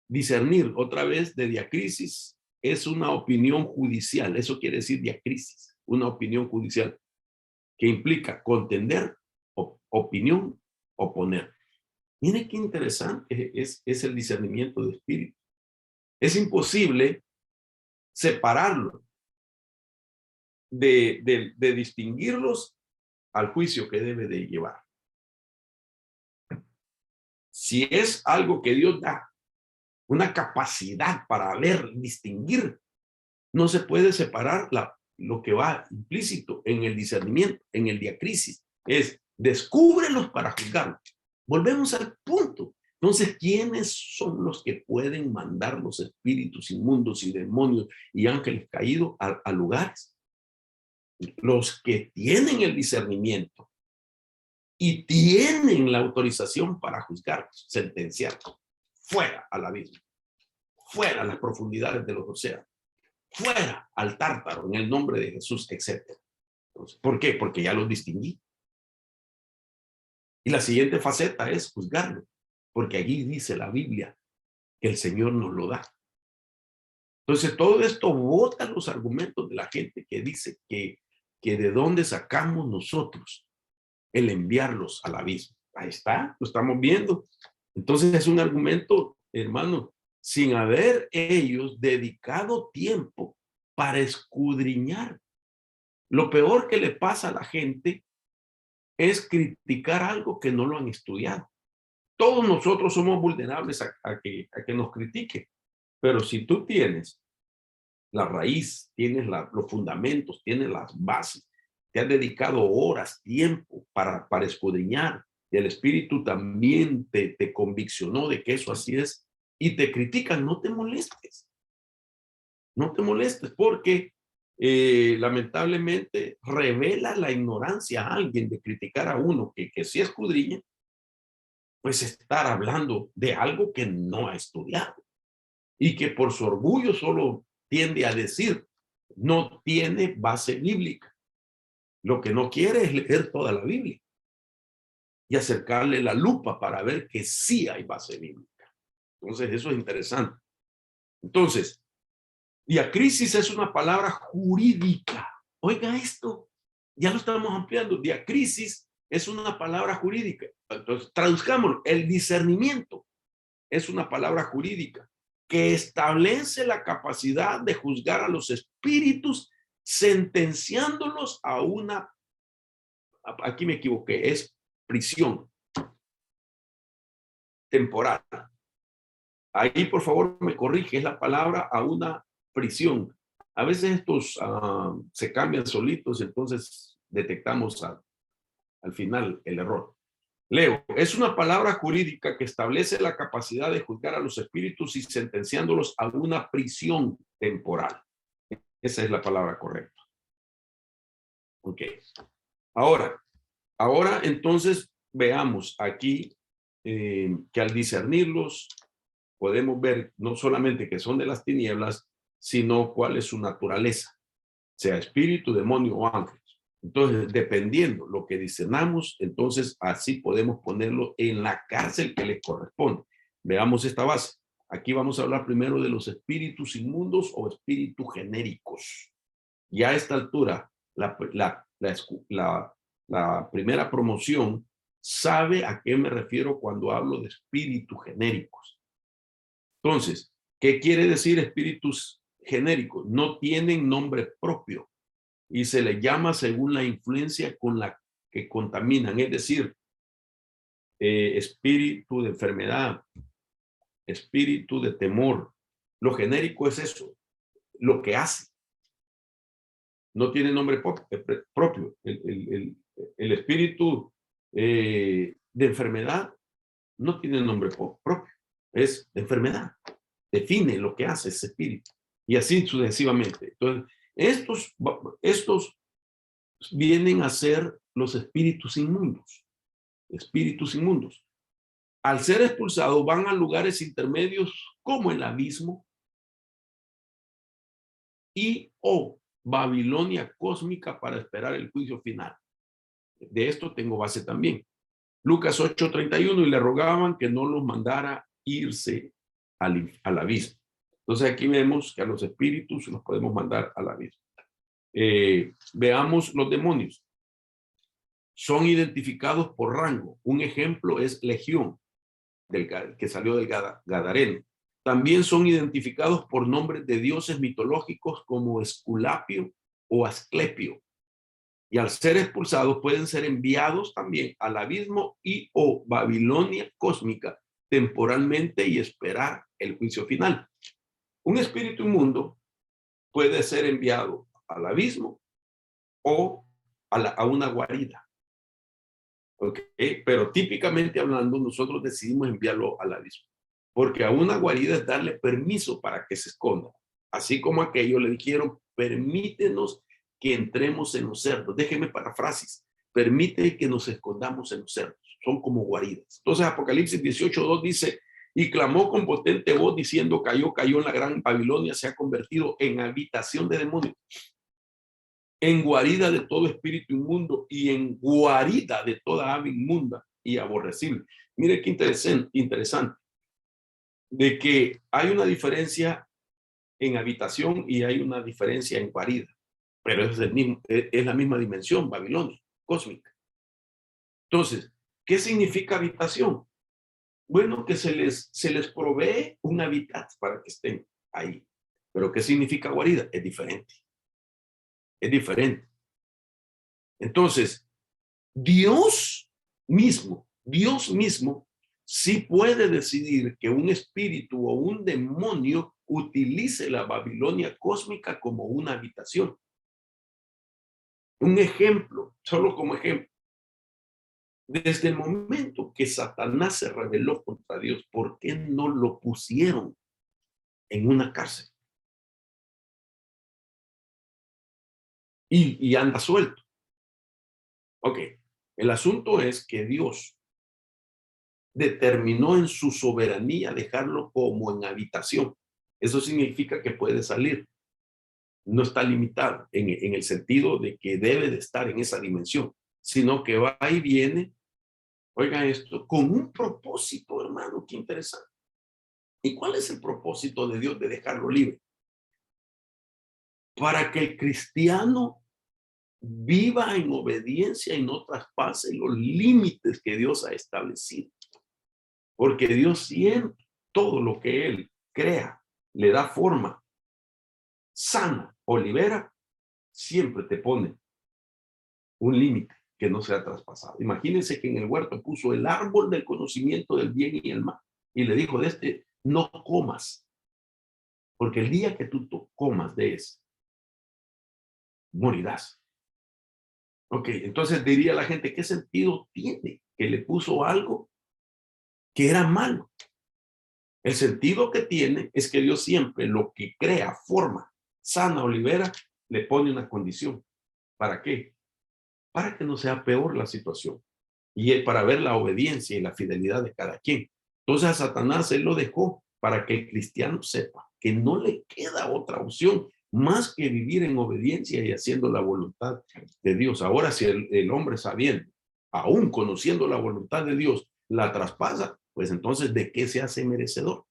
Discernir, otra vez, de diacrisis, es una opinión judicial. Eso quiere decir diacrisis, una opinión judicial que implica contender, opinión, oponer. Mire qué interesante es el discernimiento de espíritu. Es imposible separarlo de distinguirlos al juicio que debe de llevar. Si es algo que Dios da, una capacidad para ver, distinguir, no se puede separar lo que va implícito en el discernimiento, en el diacrisis. Es descúbrelos para juzgarlos. Volvemos al punto. Entonces, ¿quiénes son los que pueden mandar los espíritus inmundos y demonios y ángeles caídos a lugares? Los que tienen el discernimiento y tienen la autorización para juzgarlos, sentenciarlos, fuera al abismo, fuera a las profundidades de los océanos, fuera al tártaro en el nombre de Jesús, etc. Entonces, ¿por qué? Porque ya los distinguí. Y la siguiente faceta es juzgarlo, porque allí dice la Biblia que el Señor nos lo da. Entonces, todo esto bota los argumentos de la gente que dice que de dónde sacamos nosotros el enviarlos al abismo. Ahí está, lo estamos viendo. Entonces, es un argumento, hermano, sin haber ellos dedicado tiempo para escudriñar. Lo peor que le pasa a la gente es criticar algo que no lo han estudiado. Todos nosotros somos vulnerables a que nos critiquen, pero si tú tienes la raíz, tienes los fundamentos, tienes las bases, te has dedicado horas, tiempo para escudriñar, y el Espíritu también te conviccionó de que eso así es, y te critican, no te molestes. No te molestes porque lamentablemente revela la ignorancia a alguien de criticar a uno que sí escudriña, pues estar hablando de algo que no ha estudiado y que por su orgullo solo tiende a decir, no tiene base bíblica. Lo que no quiere es leer toda la Biblia y acercarle la lupa para ver que sí hay base bíblica. Entonces, eso es interesante. Entonces, diacrisis es una palabra jurídica. Oiga esto, ya lo estamos ampliando. Diacrisis es una palabra jurídica. Entonces, traduzcámoslo. El discernimiento es una palabra jurídica que establece la capacidad de juzgar a los espíritus, sentenciándolos a una, aquí me equivoqué, es prisión temporal. Ahí, por favor, me corrige, es la palabra a una prisión. A veces estos se cambian solitos, entonces detectamos al final el error. Leo, es una palabra jurídica que establece la capacidad de juzgar a los espíritus y sentenciándolos a una prisión temporal. Esa es la palabra correcta. Ok. Ahora entonces veamos aquí que al discernirlos podemos ver no solamente que son de las tinieblas, sino cuál es su naturaleza, sea espíritu, demonio o ángel. Entonces, dependiendo lo que discernamos, entonces así podemos ponerlo en la cárcel que le corresponde. Veamos esta base. Aquí vamos a hablar primero de los espíritus inmundos o espíritus genéricos. Ya a esta altura, la primera promoción sabe a qué me refiero cuando hablo de espíritus genéricos. Entonces, ¿qué quiere decir espíritus genéricos? No tienen nombre propio y se les llama según la influencia con la que contaminan, es decir, espíritu de enfermedad, espíritu de temor. Lo genérico es eso, lo que hace. No tiene nombre propio. El espíritu de enfermedad no tiene nombre propio, es de enfermedad. Define lo que hace ese espíritu. Y así sucesivamente. Entonces, estos vienen a ser los espíritus inmundos. Espíritus inmundos. Al ser expulsados, van a lugares intermedios como el abismo y o Babilonia cósmica para esperar el juicio final. De esto tengo base también. Lucas 8:31, y le rogaban que no los mandara irse al abismo. Entonces aquí vemos que a los espíritus los podemos mandar al abismo. Veamos los demonios. Son identificados por rango. Un ejemplo es Legión, que salió del Gadareno. También son identificados por nombres de dioses mitológicos como Esculapio o Asclepio. Y al ser expulsados pueden ser enviados también al abismo y o Babilonia cósmica temporalmente y esperar el juicio final. Un espíritu inmundo puede ser enviado al abismo o a una guarida. ¿Okay? Pero típicamente hablando, nosotros decidimos enviarlo al abismo, porque a una guarida es darle permiso para que se esconda. Así como aquellos le dijeron, permítenos que entremos en los cerdos. Déjenme parafrasis. Permite que nos escondamos en los cerdos. Son como guaridas. Entonces Apocalipsis 18:2 dice, y clamó con potente voz diciendo, cayó en la gran Babilonia, se ha convertido en habitación de demonios, en guarida de todo espíritu inmundo y en guarida de toda ave inmunda y aborrecible. Mire qué interesante, de que hay una diferencia en habitación y hay una diferencia en guarida, pero es la misma dimensión, Babilonia, cósmica. Entonces, ¿qué significa habitación? Bueno, que se les provee un hábitat para que estén ahí. Pero ¿qué significa guarida? Es diferente. Es diferente. Entonces, Dios mismo sí puede decidir que un espíritu o un demonio utilice la Babilonia cósmica como una habitación. Un ejemplo, solo como ejemplo. Desde el momento que Satanás se rebeló contra Dios, ¿por qué no lo pusieron en una cárcel? Y anda suelto. Ok, el asunto es que Dios determinó en su soberanía dejarlo como en habitación. Eso significa que puede salir. no está limitado en el sentido de que debe de estar en esa dimensión, sino que va y viene, oigan esto, con un propósito, hermano, qué interesante. ¿Y cuál es el propósito de Dios de dejarlo libre? Para que el cristiano viva en obediencia y no traspase los límites que Dios ha establecido. Porque Dios siempre, todo lo que Él crea, le da forma, sana o libera, siempre te pone un límite que no sea traspasado. Imagínense que en el huerto puso el árbol del conocimiento del bien y el mal y le dijo de este no comas, porque el día que tú comas de ese, morirás. Ok, entonces diría la gente, ¿qué sentido tiene que le puso algo que era malo? El sentido que tiene es que Dios siempre lo que crea, forma, sana o libera, le pone una condición. ¿Para qué? Para que no sea peor la situación. Y para ver la obediencia y la fidelidad de cada quien. Entonces a Satanás él lo dejó para que el cristiano sepa que no le queda otra opción más que vivir en obediencia y haciendo la voluntad de Dios. Ahora si el hombre sabiendo, aún conociendo la voluntad de Dios, la traspasa, pues entonces ¿de qué se hace merecedor?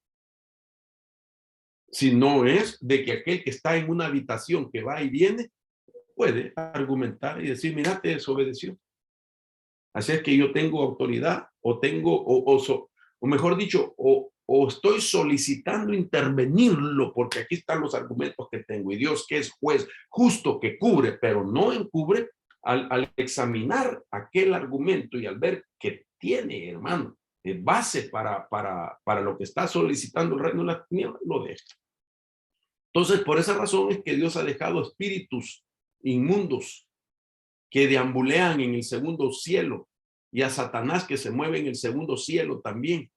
Si no es de que aquel que está en una habitación que va y viene, puede argumentar y decir, mira, te desobedeció. Así es que yo tengo autoridad o tengo, o mejor dicho, o estoy solicitando intervenirlo porque aquí están los argumentos que tengo y Dios que es juez justo que cubre, pero no encubre al examinar aquel argumento y al ver que tiene, hermano, base para lo que está solicitando el reino de las tinieblas, lo deja. Entonces, por esa razón es que Dios ha dejado espíritus inmundos que deambulean en el segundo cielo y a Satanás que se mueve en el segundo cielo también,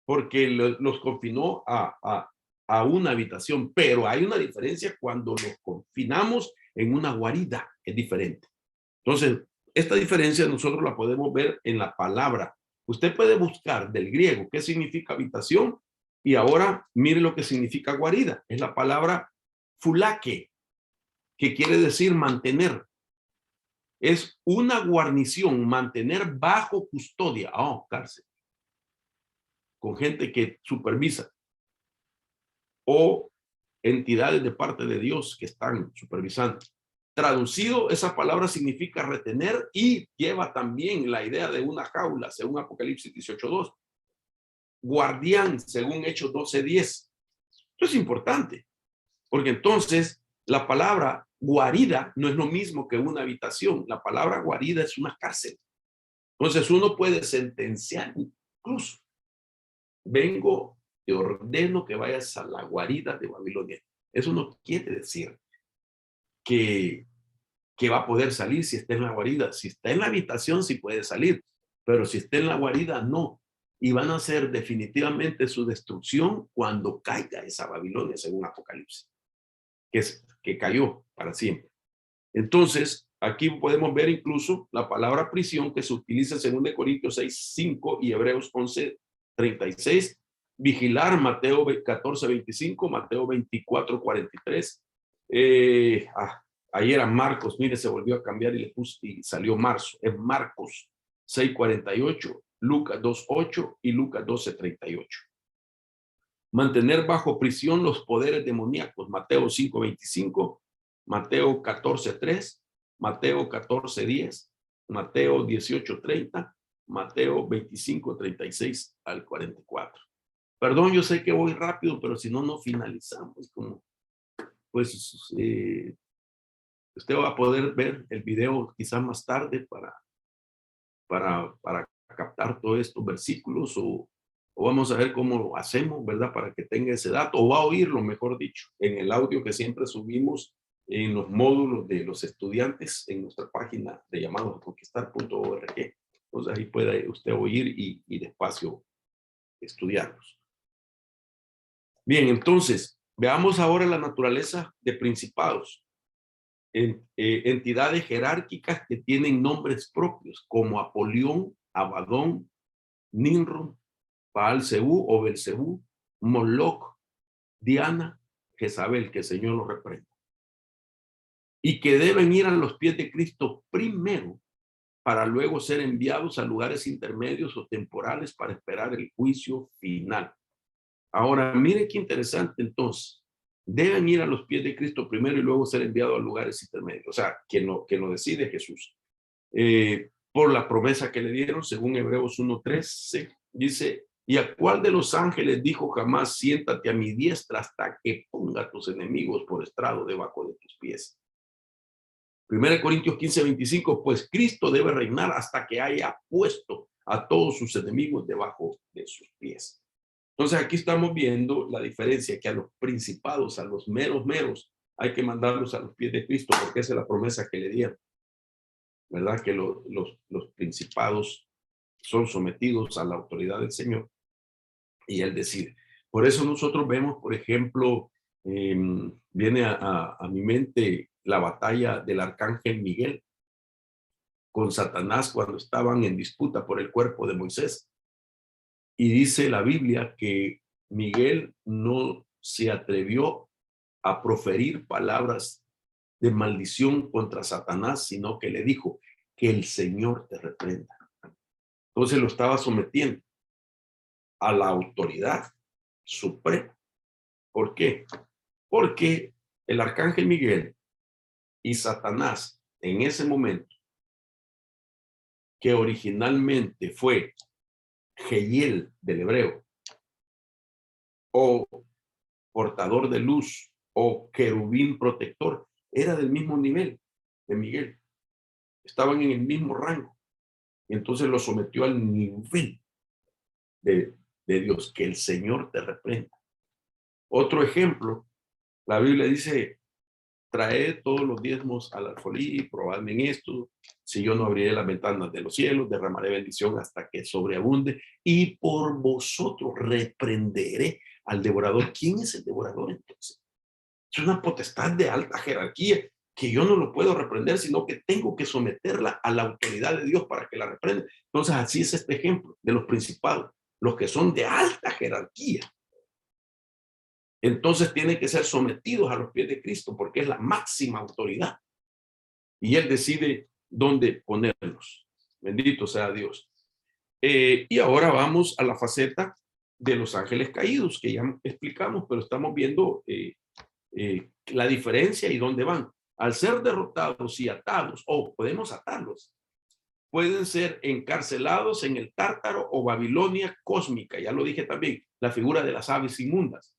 porque los confinó a una habitación, pero hay una diferencia cuando los confinamos en una guarida, es diferente. Entonces, esta diferencia nosotros la podemos ver en la palabra. Usted puede buscar del griego qué significa habitación y ahora mire lo que significa guarida. Es la palabra fulake, que quiere decir mantener. Es una guarnición, mantener bajo custodia, cárcel, con gente que supervisa o entidades de parte de Dios que están supervisando. Traducido, esa palabra significa retener y lleva también la idea de una jaula, según Apocalipsis 18:2. Guardián, según Hechos 12:10. Esto es importante, porque entonces la palabra guarida no es lo mismo que una habitación. La palabra guarida es una cárcel. Entonces uno puede sentenciar incluso, vengo, te ordeno que vayas a la guarida de Babilonia. Eso no quiere decir que, que va a poder salir si está en la guarida. Si está en la habitación, sí puede salir, pero si está en la guarida, no. Y van a hacer definitivamente su destrucción cuando caiga esa Babilonia, según Apocalipsis, que cayó para siempre. Entonces, aquí podemos ver incluso la palabra prisión que se utiliza en 2 Corintios 6:5 y Hebreos 11:36, vigilar, Mateo 14:25, Mateo 24:43. Ayer a Marcos, mire, se volvió a cambiar y le puse y salió marzo. Es Marcos 6:48, Lucas 2:8 y Lucas 12:38. Mantener bajo prisión los poderes demoníacos, Mateo 5:25, Mateo 14:3, Mateo 14:10, Mateo 18:30, Mateo 25:36 al 44. Perdón, yo sé que voy rápido, pero si no, no finalizamos. Pues usted va a poder ver el video quizás más tarde para captar todos estos versículos o vamos a ver cómo lo hacemos, ¿verdad? Para que tenga ese dato, o va a oírlo, mejor dicho, en el audio que siempre subimos en los módulos de los estudiantes en nuestra página de llamadosaconquistar.org. Entonces ahí puede usted oír y despacio estudiarlos. Bien, entonces, veamos ahora la naturaleza de principados. Entidades jerárquicas que tienen nombres propios, como Apolión, Abadón, Nimrod, Baal-Zebú o Belzebú, Moloch, Diana, Jezabel, que el Señor lo reprenda. y que deben ir a los pies de Cristo primero para luego ser enviados a lugares intermedios o temporales para esperar el juicio final. Ahora, mire qué interesante entonces. Deben ir a los pies de Cristo primero y luego ser enviados a lugares intermedios. O sea, que no decide Jesús. Por la promesa que le dieron, según Hebreos 1:13, dice, ¿y a cuál de los ángeles dijo jamás, siéntate a mi diestra hasta que ponga a tus enemigos por estrado debajo de tus pies? 1 Corintios 15:25, pues Cristo debe reinar hasta que haya puesto a todos sus enemigos debajo de sus pies. Entonces aquí estamos viendo la diferencia, que a los principados, a los meros, hay que mandarlos a los pies de Cristo, porque esa es la promesa que le dieron, ¿verdad? Que los principados son sometidos a la autoridad del Señor y Él decide. Por eso nosotros vemos, por ejemplo, viene a mi mente la batalla del arcángel Miguel con Satanás cuando estaban en disputa por el cuerpo de Moisés. Y dice la Biblia que Miguel no se atrevió a proferir palabras de maldición contra Satanás, sino que le dijo que el Señor te reprenda. Entonces lo estaba sometiendo a la autoridad suprema. ¿Por qué? Porque el arcángel Miguel y Satanás en ese momento, que originalmente fue Jehiel del hebreo, o portador de luz, o querubín protector, era del mismo nivel de Miguel. Estaban en el mismo rango. Y entonces lo sometió al nivel de Dios, que el Señor te reprenda. Otro ejemplo, la Biblia dice, traed todos los diezmos al alfolí, probadme en esto, si yo no abriré las ventanas de los cielos, derramaré bendición hasta que sobreabunde, y por vosotros reprenderé al devorador. ¿Quién es el devorador entonces? Es una potestad de alta jerarquía que yo no lo puedo reprender, sino que tengo que someterla a la autoridad de Dios para que la reprenda. Entonces así es este ejemplo de los principados, los que son de alta jerarquía. Entonces tienen que ser sometidos a los pies de Cristo porque es la máxima autoridad. Y Él decide dónde ponerlos. Bendito sea Dios. Y ahora vamos a la faceta de los ángeles caídos, que ya explicamos, pero estamos viendo la diferencia y dónde van. Al ser derrotados y atados, o podemos atarlos, pueden ser encarcelados en el Tártaro o Babilonia cósmica. Ya lo dije también, la figura de las aves inmundas.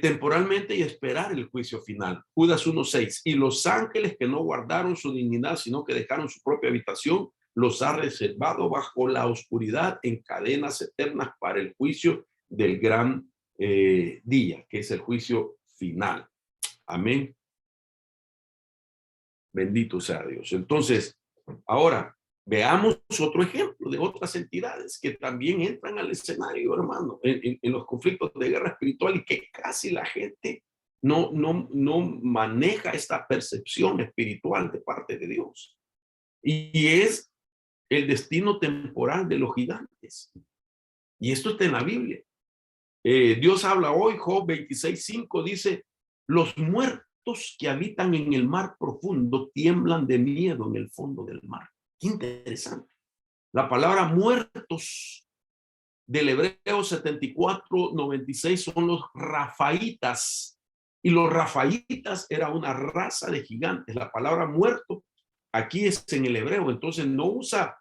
Temporalmente y esperar el juicio final. Judas 1:6. Y los ángeles que no guardaron su dignidad, sino que dejaron su propia habitación, los ha reservado bajo la oscuridad en cadenas eternas para el juicio del gran día, que es el juicio final. Amén. Bendito sea Dios. Entonces, ahora veamos otro ejemplo de otras entidades que también entran al escenario, hermano, en los conflictos de guerra espiritual, y que casi la gente no maneja esta percepción espiritual de parte de Dios. Y es el destino temporal de los gigantes. Y esto está en la Biblia. Dios habla hoy, Job 26:5 dice, los muertos que habitan en el mar profundo tiemblan de miedo en el fondo del mar. Qué interesante. La palabra muertos del hebreo 74:96 son los rafaítas. Y los rafaítas era una raza de gigantes. La palabra muerto aquí es en el hebreo, entonces no usa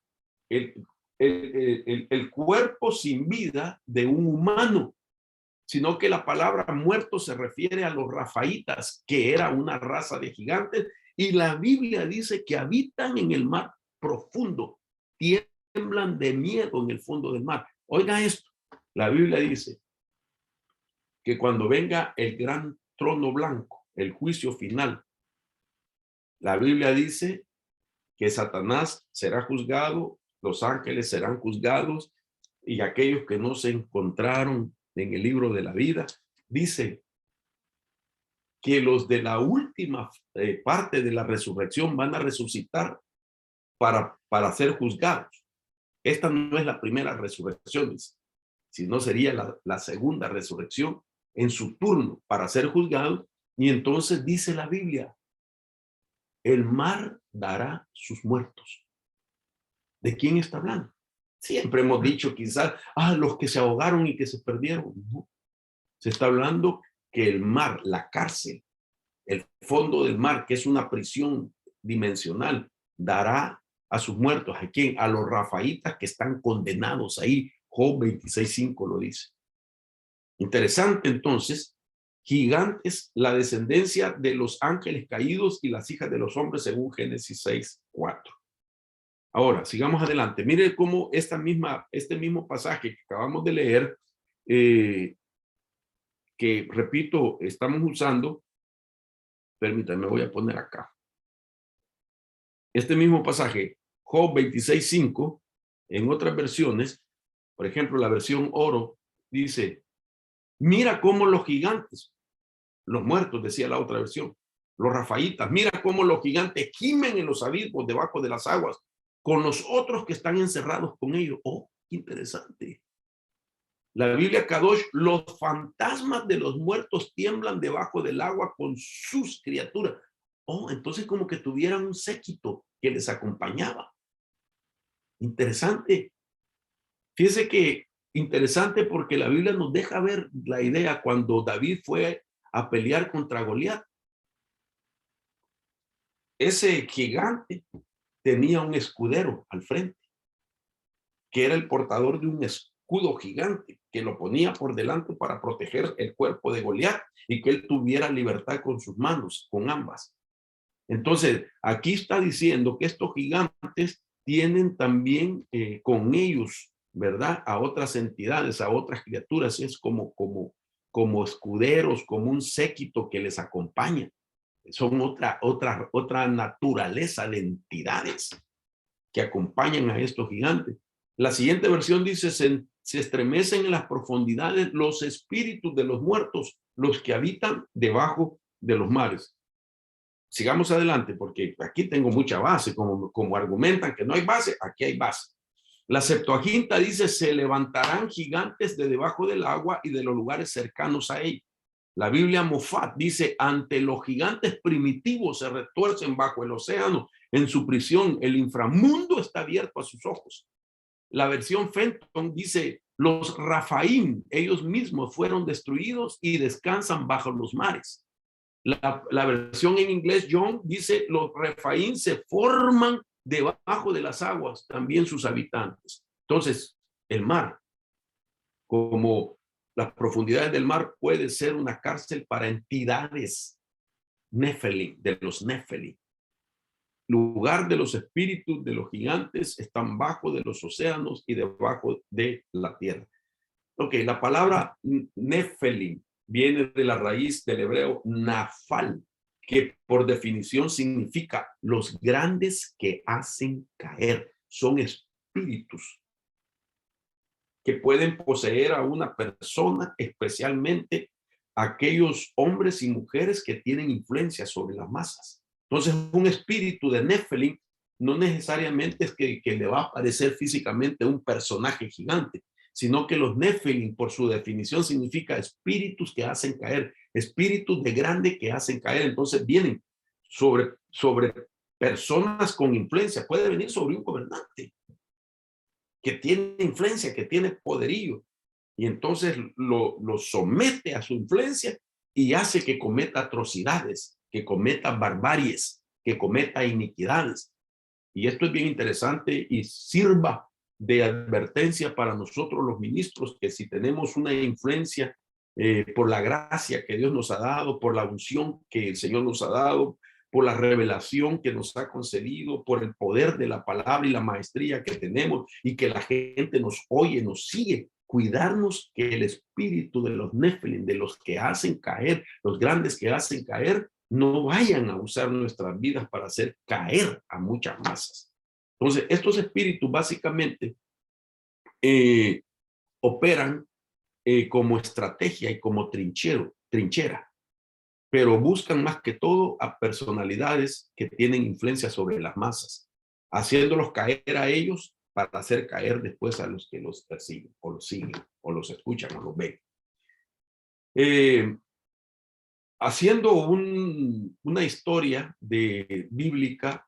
el cuerpo sin vida de un humano, sino que la palabra muerto se refiere a los rafaítas, que era una raza de gigantes, y la Biblia dice que habitan en el mar profundo, tiemblan de miedo en el fondo del mar. Oiga esto, la Biblia dice que cuando venga el gran trono blanco, el juicio final, la Biblia dice que Satanás será juzgado, los ángeles serán juzgados, y aquellos que no se encontraron en el libro de la vida, dice que los de la última parte de la resurrección van a resucitar para ser juzgados. Esta no es la primera resurrección, sino sería la segunda resurrección en su turno para ser juzgados, Y entonces dice la Biblia, el mar dará sus muertos. ¿De quién está hablando? Siempre hemos dicho quizás, los que se ahogaron y que se perdieron. No. Se está hablando que el mar, la cárcel, el fondo del mar, que es una prisión dimensional, dará a sus muertos. ¿A quién? A los rafaítas que están condenados ahí. Job 26:5 lo dice. Interesante entonces, gigantes, la descendencia de los ángeles caídos y las hijas de los hombres según Génesis 6:4. Ahora, sigamos adelante. Mire cómo este mismo pasaje que acabamos de leer, que repito, estamos usando, permítanme, voy a poner acá. Este mismo pasaje, Job 26:5, en otras versiones, por ejemplo, la versión oro, dice, mira cómo los gigantes, los muertos, decía la otra versión, los rafaítas, mira cómo los gigantes gimen en los abismos debajo de las aguas, con los otros que están encerrados con ellos. Oh, qué interesante. La Biblia Kadosh, los fantasmas de los muertos tiemblan debajo del agua con sus criaturas. Oh, entonces como que tuvieran un séquito que les acompañaba. Interesante. Fíjese que interesante porque la Biblia nos deja ver la idea cuando David fue a pelear contra Goliat. Ese gigante tenía un escudero al frente, que era el portador de un escudo gigante, que lo ponía por delante para proteger el cuerpo de Goliat y que él tuviera libertad con sus manos, con ambas. Entonces, aquí está diciendo que estos gigantes tienen también con ellos, ¿verdad? A otras entidades, a otras criaturas, es como escuderos, como un séquito que les acompaña. Son otra naturaleza de entidades que acompañan a estos gigantes. La siguiente versión dice, se estremecen en las profundidades los espíritus de los muertos, los que habitan debajo de los mares. Sigamos adelante, porque aquí tengo mucha base, como argumentan que no hay base, aquí hay base. La Septuaginta dice, se levantarán gigantes de debajo del agua y de los lugares cercanos a ella. La Biblia Mofat dice, ante los gigantes primitivos se retuercen bajo el océano, en su prisión, el inframundo está abierto a sus ojos. La versión Fenton dice, los Rafaim, ellos mismos fueron destruidos y descansan bajo los mares. La versión en inglés, John, dice, los Rafaim se forman debajo de las aguas, también sus habitantes. Entonces, el mar, como las profundidades del mar, puede ser una cárcel para entidades Nefelim, de los Nefelim. Lugar de los espíritus de los gigantes están bajo de los océanos y debajo de la tierra. Ok, la palabra Nefelim viene de la raíz del hebreo nafal, que por definición significa los grandes que hacen caer. Son espíritus que pueden poseer a una persona, especialmente aquellos hombres y mujeres que tienen influencia sobre las masas. Entonces, un espíritu de Nephilim no necesariamente es que le va a aparecer físicamente un personaje gigante, sino que los Nephilim, por su definición, significa espíritus que hacen caer, espíritus de grande que hacen caer. Entonces vienen sobre personas con influencia, puede venir sobre un gobernante que tiene influencia, que tiene poderío, y entonces lo somete a su influencia y hace que cometa atrocidades, que cometa barbaries, que cometa iniquidades. Y esto es bien interesante y sirva de advertencia para nosotros los ministros, que si tenemos una influencia por la gracia que Dios nos ha dado, por la unción que el Señor nos ha dado, por la revelación que nos ha concedido, por el poder de la palabra y la maestría que tenemos y que la gente nos oye, nos sigue, cuidarnos que el espíritu de los Nephilim, de los que hacen caer, los grandes que hacen caer, no vayan a usar nuestras vidas para hacer caer a muchas masas. Entonces, estos espíritus básicamente operan como estrategia y como trinchera, pero buscan más que todo a personalidades que tienen influencia sobre las masas, haciéndolos caer a ellos para hacer caer después a los que los persiguen, o los siguen, o los escuchan, o los ven. haciendo una historia bíblica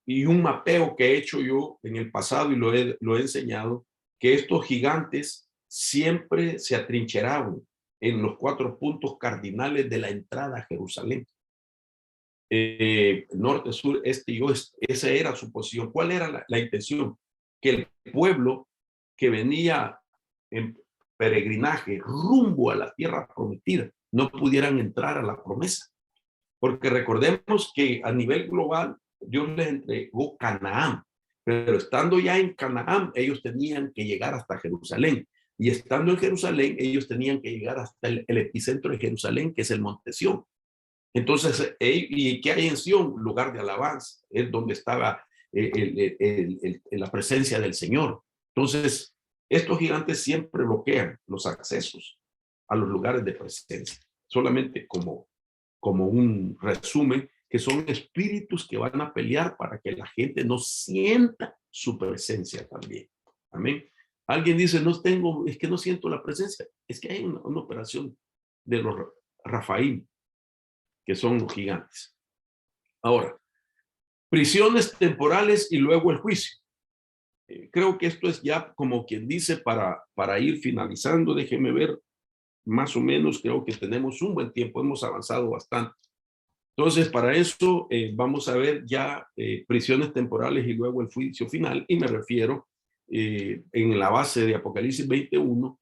y un mapeo que he hecho yo en el pasado y lo he enseñado, que estos gigantes siempre se atrincheraban en los 4 puntos cardinales de la entrada a Jerusalén. Norte, sur, este y oeste. Esa era su posición. ¿Cuál era la intención? Que el pueblo que venía en peregrinaje rumbo a la tierra prometida no pudieran entrar a la promesa. Porque recordemos que a nivel global Dios les entregó Canaán, pero estando ya en Canaán, ellos tenían que llegar hasta Jerusalén. Y estando en Jerusalén, ellos tenían que llegar hasta el epicentro de Jerusalén, que es el Monte Sión. Entonces, ¿y qué hay en Sión? Lugar de alabanza, es donde estaba la presencia del Señor. Entonces, estos gigantes siempre bloquean los accesos a los lugares de presencia. Solamente como un resumen, que son espíritus que van a pelear para que la gente no sienta su presencia también. Amén. Alguien dice, es que no siento la presencia. Es que hay una operación de los Rafaín, que son los gigantes. Ahora, prisiones temporales y luego el juicio. Creo que esto es ya como quien dice para ir finalizando. Déjeme ver, más o menos creo que tenemos un buen tiempo, hemos avanzado bastante. Entonces, para eso vamos a ver ya prisiones temporales y luego el juicio final, y me refiero en la base de Apocalipsis 21,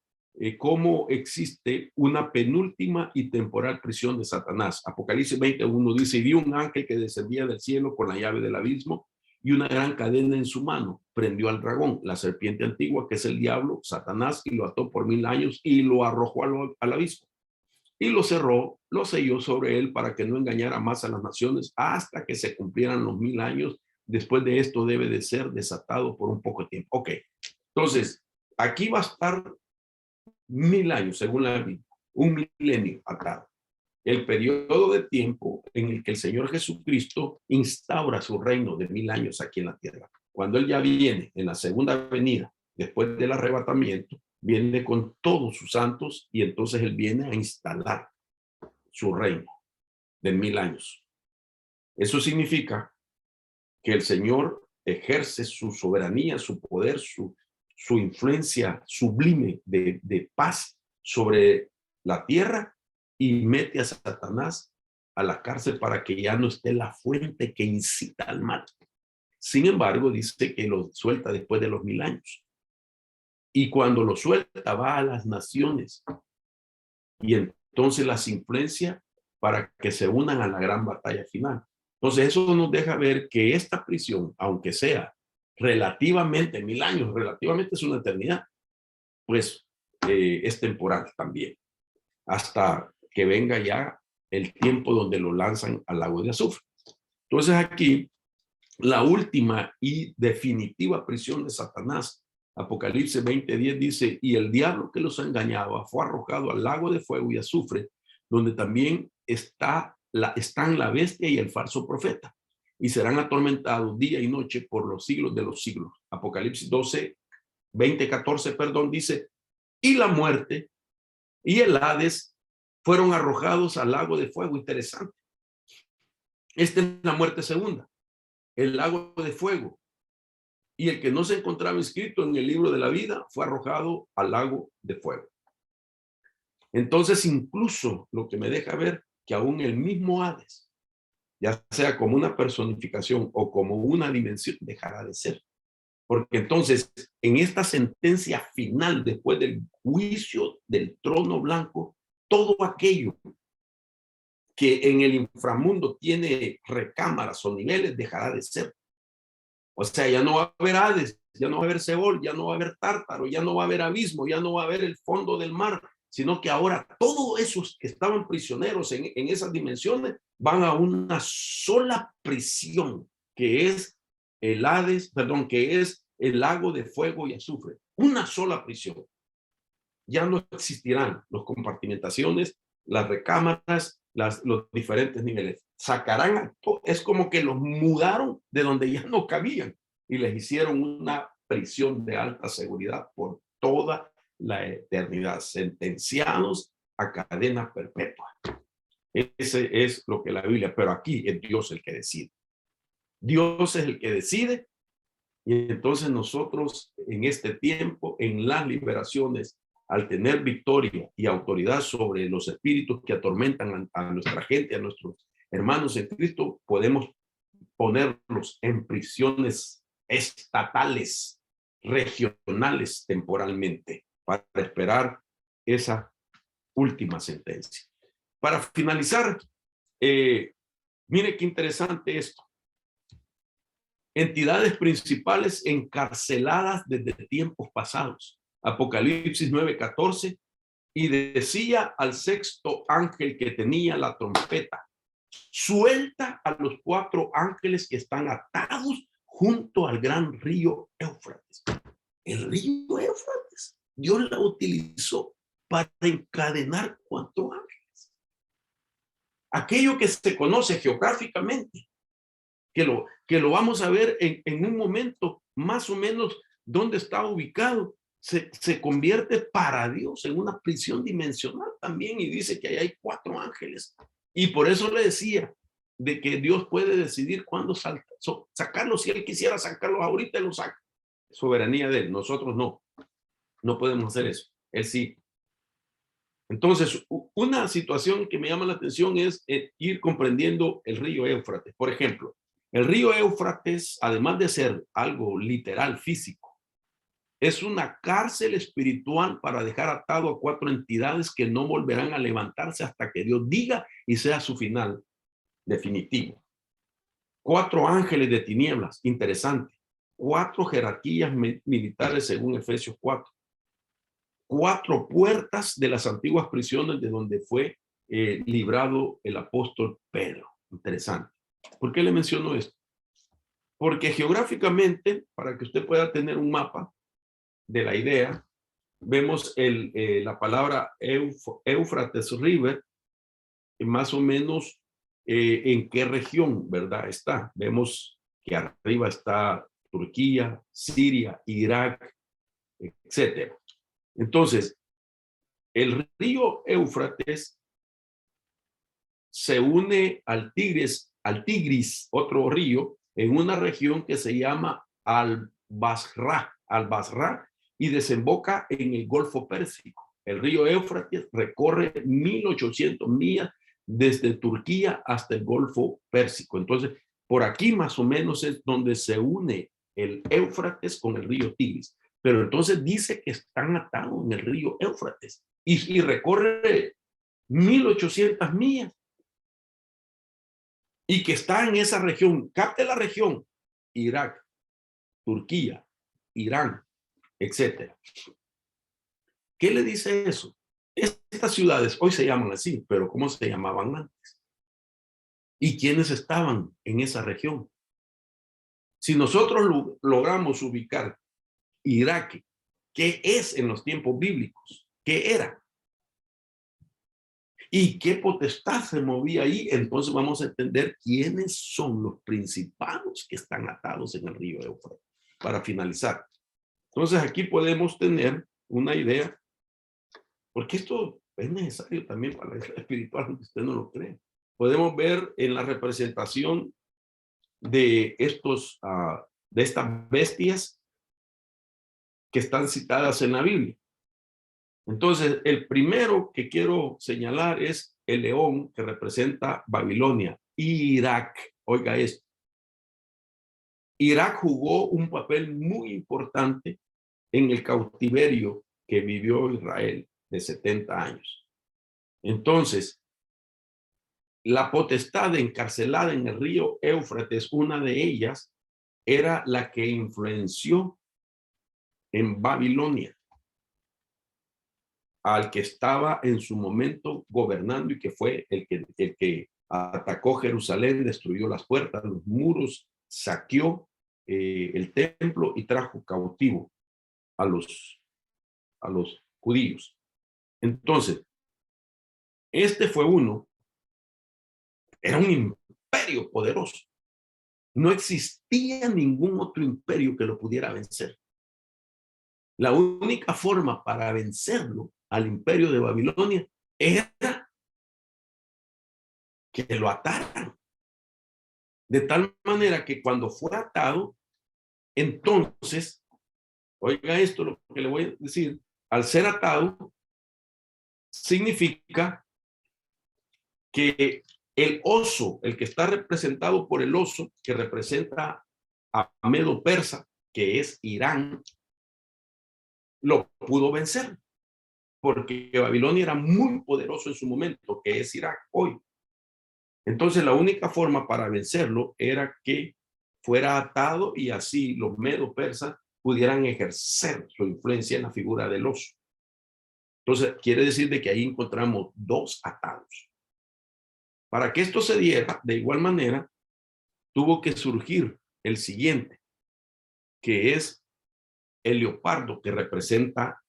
cómo existe una penúltima y temporal prisión de Satanás. Apocalipsis 21 dice, y vi un ángel que descendía del cielo con la llave del abismo y una gran cadena en su mano. Prendió al dragón, la serpiente antigua, que es el diablo, Satanás, y lo ató por 1000 años y lo arrojó al abismo. Y lo cerró, lo selló sobre él para que no engañara más a las naciones hasta que se cumplieran los 1000 años. Después de esto debe de ser desatado por un poco de tiempo. Ok, entonces, aquí va a estar 1000 años, según la Biblia, un milenio atado. El periodo de tiempo en el que el Señor Jesucristo instaura su reino de 1000 años aquí en la tierra. Cuando Él ya viene en la segunda venida, después del arrebatamiento, viene con todos sus santos y entonces Él viene a instalar su reino de 1000 años. Eso significa que el Señor ejerce su soberanía, su poder, su influencia sublime de paz sobre la tierra y mete a Satanás a la cárcel para que ya no esté la fuente que incita al mal. Sin embargo, dice que lo suelta después de los 1000 años. Y cuando lo suelta, va a las naciones y entonces las influencia para que se unan a la gran batalla final. Entonces, eso nos deja ver que esta prisión, aunque sea relativamente 1000 años, relativamente es una eternidad, pues es temporal también, hasta que venga ya el tiempo donde lo lanzan al lago de azufre. Entonces aquí, la última y definitiva prisión de Satanás, Apocalipsis 20:10 dice, y el diablo que los engañaba fue arrojado al lago de fuego y azufre, donde también están la bestia y el falso profeta, y serán atormentados día y noche por los siglos de los siglos. Apocalipsis 14, dice, y la muerte y el Hades fueron arrojados al lago de fuego. Interesante. Esta es la muerte segunda, el lago de fuego. Y el que no se encontraba inscrito en el libro de la vida fue arrojado al lago de fuego. Entonces, incluso lo que me deja ver que aún el mismo Hades, ya sea como una personificación o como una dimensión, dejará de ser. Porque entonces, en esta sentencia final, después del juicio del trono blanco, todo aquello que en el inframundo tiene recámaras o niveles dejará de ser. O sea, ya no va a haber Hades, ya no va a haber Seol, ya no va a haber Tártaro, ya no va a haber abismo, ya no va a haber el fondo del mar, sino que ahora todos esos que estaban prisioneros en esas dimensiones van a una sola prisión, que es el Hades, perdón, que es el lago de fuego y azufre. Una sola prisión. Ya no existirán las compartimentaciones, las recámaras, los diferentes niveles. Sacarán a todos, es como que los mudaron de donde ya no cabían y les hicieron una prisión de alta seguridad por toda la eternidad, sentenciados a cadena perpetua. Ese es lo que la Biblia, pero aquí es Dios el que decide. Dios es el que decide, y entonces nosotros en este tiempo, en las liberaciones, al tener victoria y autoridad sobre los espíritus que atormentan a nuestra gente, a nuestros hermanos en Cristo, podemos ponerlos en prisiones estatales, regionales, temporalmente, para esperar esa última sentencia. Para finalizar, mire qué interesante esto. Entidades principales encarceladas desde tiempos pasados. Apocalipsis 9:14. Y decía al sexto ángel que tenía la trompeta: suelta a los 4 ángeles que están atados junto al gran río Éufrates. El río Éufrates, Dios la utilizó para encadenar 4 ángeles. Aquello que se conoce geográficamente, que lo vamos a ver en un momento más o menos dónde está ubicado, se convierte para Dios en una prisión dimensional también, y dice que ahí hay 4 ángeles. Y por eso le decía de que Dios puede decidir cuándo sacarlos. Si Él quisiera sacarlos ahorita, Él los saca. Soberanía de Él. Nosotros no podemos hacer eso. Él sí. Entonces, una situación que me llama la atención es ir comprendiendo el río Éufrates. Por ejemplo, el río Éufrates, además de ser algo literal, físico, es una cárcel espiritual para dejar atado a 4 entidades que no volverán a levantarse hasta que Dios diga y sea su final definitivo. 4 ángeles de tinieblas, interesante. 4 jerarquías militares según Efesios 4. 4 puertas de las antiguas prisiones de donde fue librado el apóstol Pedro. Interesante. ¿Por qué le menciono esto? Porque geográficamente, para que usted pueda tener un mapa de la idea, vemos la palabra Éufrates River, más o menos en qué región, ¿verdad? Está. Vemos que arriba está Turquía, Siria, Irak, etcétera. Entonces, el río Éufrates se une al Tigris, otro río, en una región que se llama Al-Basra, y desemboca en el Golfo Pérsico. El río Éufrates recorre 1800 millas desde Turquía hasta el Golfo Pérsico. Entonces, por aquí más o menos es donde se une el Éufrates con el río Tigris. Pero entonces dice que están atados en el río Éufrates y recorre 1800 millas. Y que está en esa región, capte la región: Irak, Turquía, Irán, etcétera. ¿Qué le dice eso? Estas ciudades hoy se llaman así, pero ¿cómo se llamaban antes? ¿Y quiénes estaban en esa región? Si nosotros logramos ubicar Irak, ¿qué es en los tiempos bíblicos? ¿Qué era? ¿Y qué potestad se movía ahí? Entonces vamos a entender quiénes son los principados que están atados en el río Éufrates. Para finalizar, entonces aquí podemos tener una idea, porque esto es necesario también para la vida espiritual, aunque usted no lo cree. Podemos ver en la representación de de estas bestias que están citadas en la Biblia. Entonces, el primero que quiero señalar es el león, que representa Babilonia, Irak. Oiga esto. Irak jugó un papel muy importante en el cautiverio que vivió Israel de 70 años. Entonces, la potestad encarcelada en el río Éufrates, una de ellas, era la que influenció en Babilonia al que estaba en su momento gobernando y que fue el que atacó Jerusalén, destruyó las puertas, los muros, saqueó el templo y trajo cautivo a los judíos. Entonces, este fue uno, era un imperio poderoso. No existía ningún otro imperio que lo pudiera vencer. La única forma para vencerlo al imperio de Babilonia era que lo ataran. De tal manera que cuando fue atado, entonces, oiga esto lo que le voy a decir, al ser atado, significa que el oso, el que está representado por el oso, que representa a Medo Persa, que es Irán, lo pudo vencer, porque Babilonia era muy poderoso en su momento, que es Irak hoy. Entonces la única forma para vencerlo era que fuera atado y así los Medo Persas pudieran ejercer su influencia en la figura del oso. Entonces quiere decir de que ahí encontramos dos atados. Para que esto se diera, de igual manera, tuvo que surgir el siguiente, que es el leopardo, que representa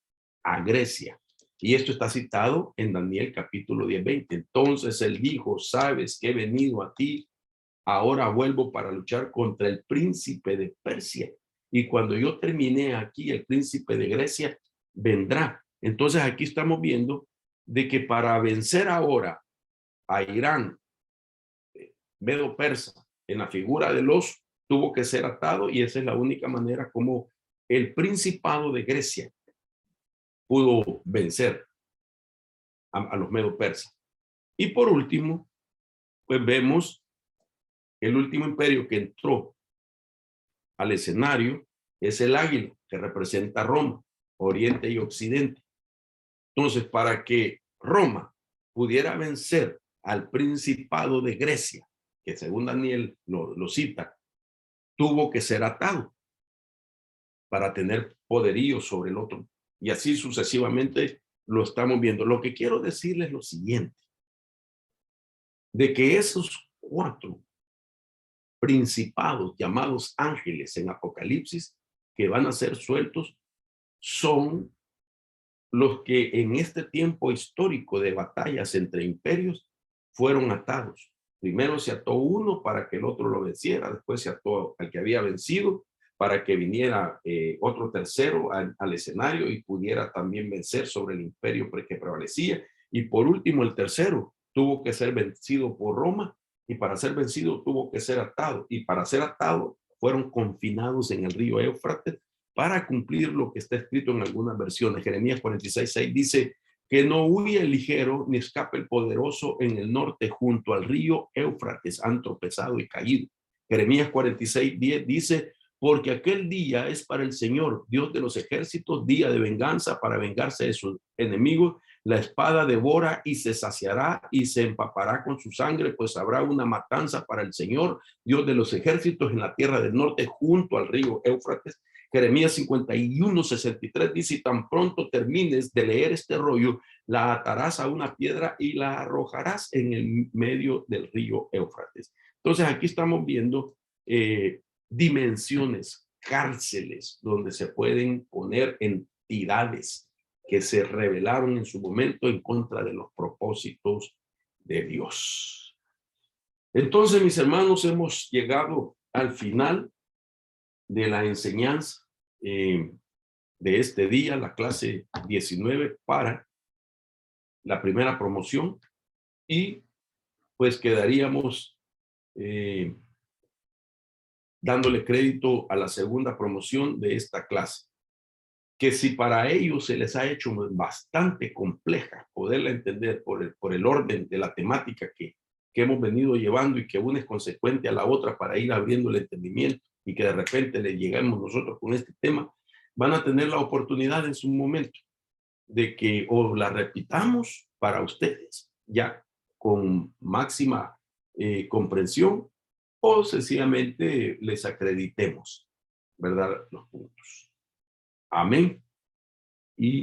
a Grecia. Y esto está citado en Daniel capítulo 10:20. Entonces él dijo, sabes que he venido a ti, ahora vuelvo para luchar contra el príncipe de Persia. Y cuando yo termine aquí, el príncipe de Grecia vendrá. Entonces aquí estamos viendo de que para vencer ahora a Irán, Medo Persa, en la figura de los, tuvo que ser atado, y esa es la única manera como el principado de Grecia pudo vencer a los Medo Persas. Y por último, pues vemos el último imperio que entró al escenario es el águila, que representa Roma, Oriente y Occidente. Entonces, para que Roma pudiera vencer al principado de Grecia, que según Daniel lo cita, tuvo que ser atado para tener poderío sobre el otro. Y así sucesivamente lo estamos viendo. Lo que quiero decirles es lo siguiente, de que esos cuatro principados llamados ángeles en Apocalipsis que van a ser sueltos son los que en este tiempo histórico de batallas entre imperios fueron atados. Primero se ató uno para que el otro lo venciera, después se ató al que había vencido para que viniera otro tercero al escenario y pudiera también vencer sobre el imperio que prevalecía. Y por último, el tercero tuvo que ser vencido por Roma, y para ser vencido tuvo que ser atado. Y para ser atado fueron confinados en el río Éufrates para cumplir lo que está escrito en algunas versiones. Jeremías 46:6 dice que no huye el ligero ni escape el poderoso en el norte, junto al río Éufrates han tropezado y caído. Jeremías 46:10 dice, porque aquel día es para el Señor, Dios de los ejércitos, día de venganza para vengarse de sus enemigos. La espada devora y se saciará y se empapará con su sangre, pues habrá una matanza para el Señor, Dios de los ejércitos, en la tierra del norte, junto al río Éufrates. Jeremías 51:63 dice, y tan pronto termines de leer este rollo, la atarás a una piedra y la arrojarás en el medio del río Éufrates. Entonces aquí estamos viendo dimensiones, cárceles, donde se pueden poner entidades que se rebelaron en su momento en contra de los propósitos de Dios. Entonces, mis hermanos, hemos llegado al final de la enseñanza de este día, la clase 19 para la primera promoción, y pues quedaríamos dándole crédito a la segunda promoción de esta clase, que si para ellos se les ha hecho bastante compleja poderla entender por el orden de la temática que hemos venido llevando, y que una es consecuente a la otra para ir abriendo el entendimiento, y que de repente le lleguemos nosotros con este tema, van a tener la oportunidad en su momento de que o la repitamos para ustedes ya con máxima comprensión, o sencillamente les acreditemos, ¿verdad?, los puntos. Amén y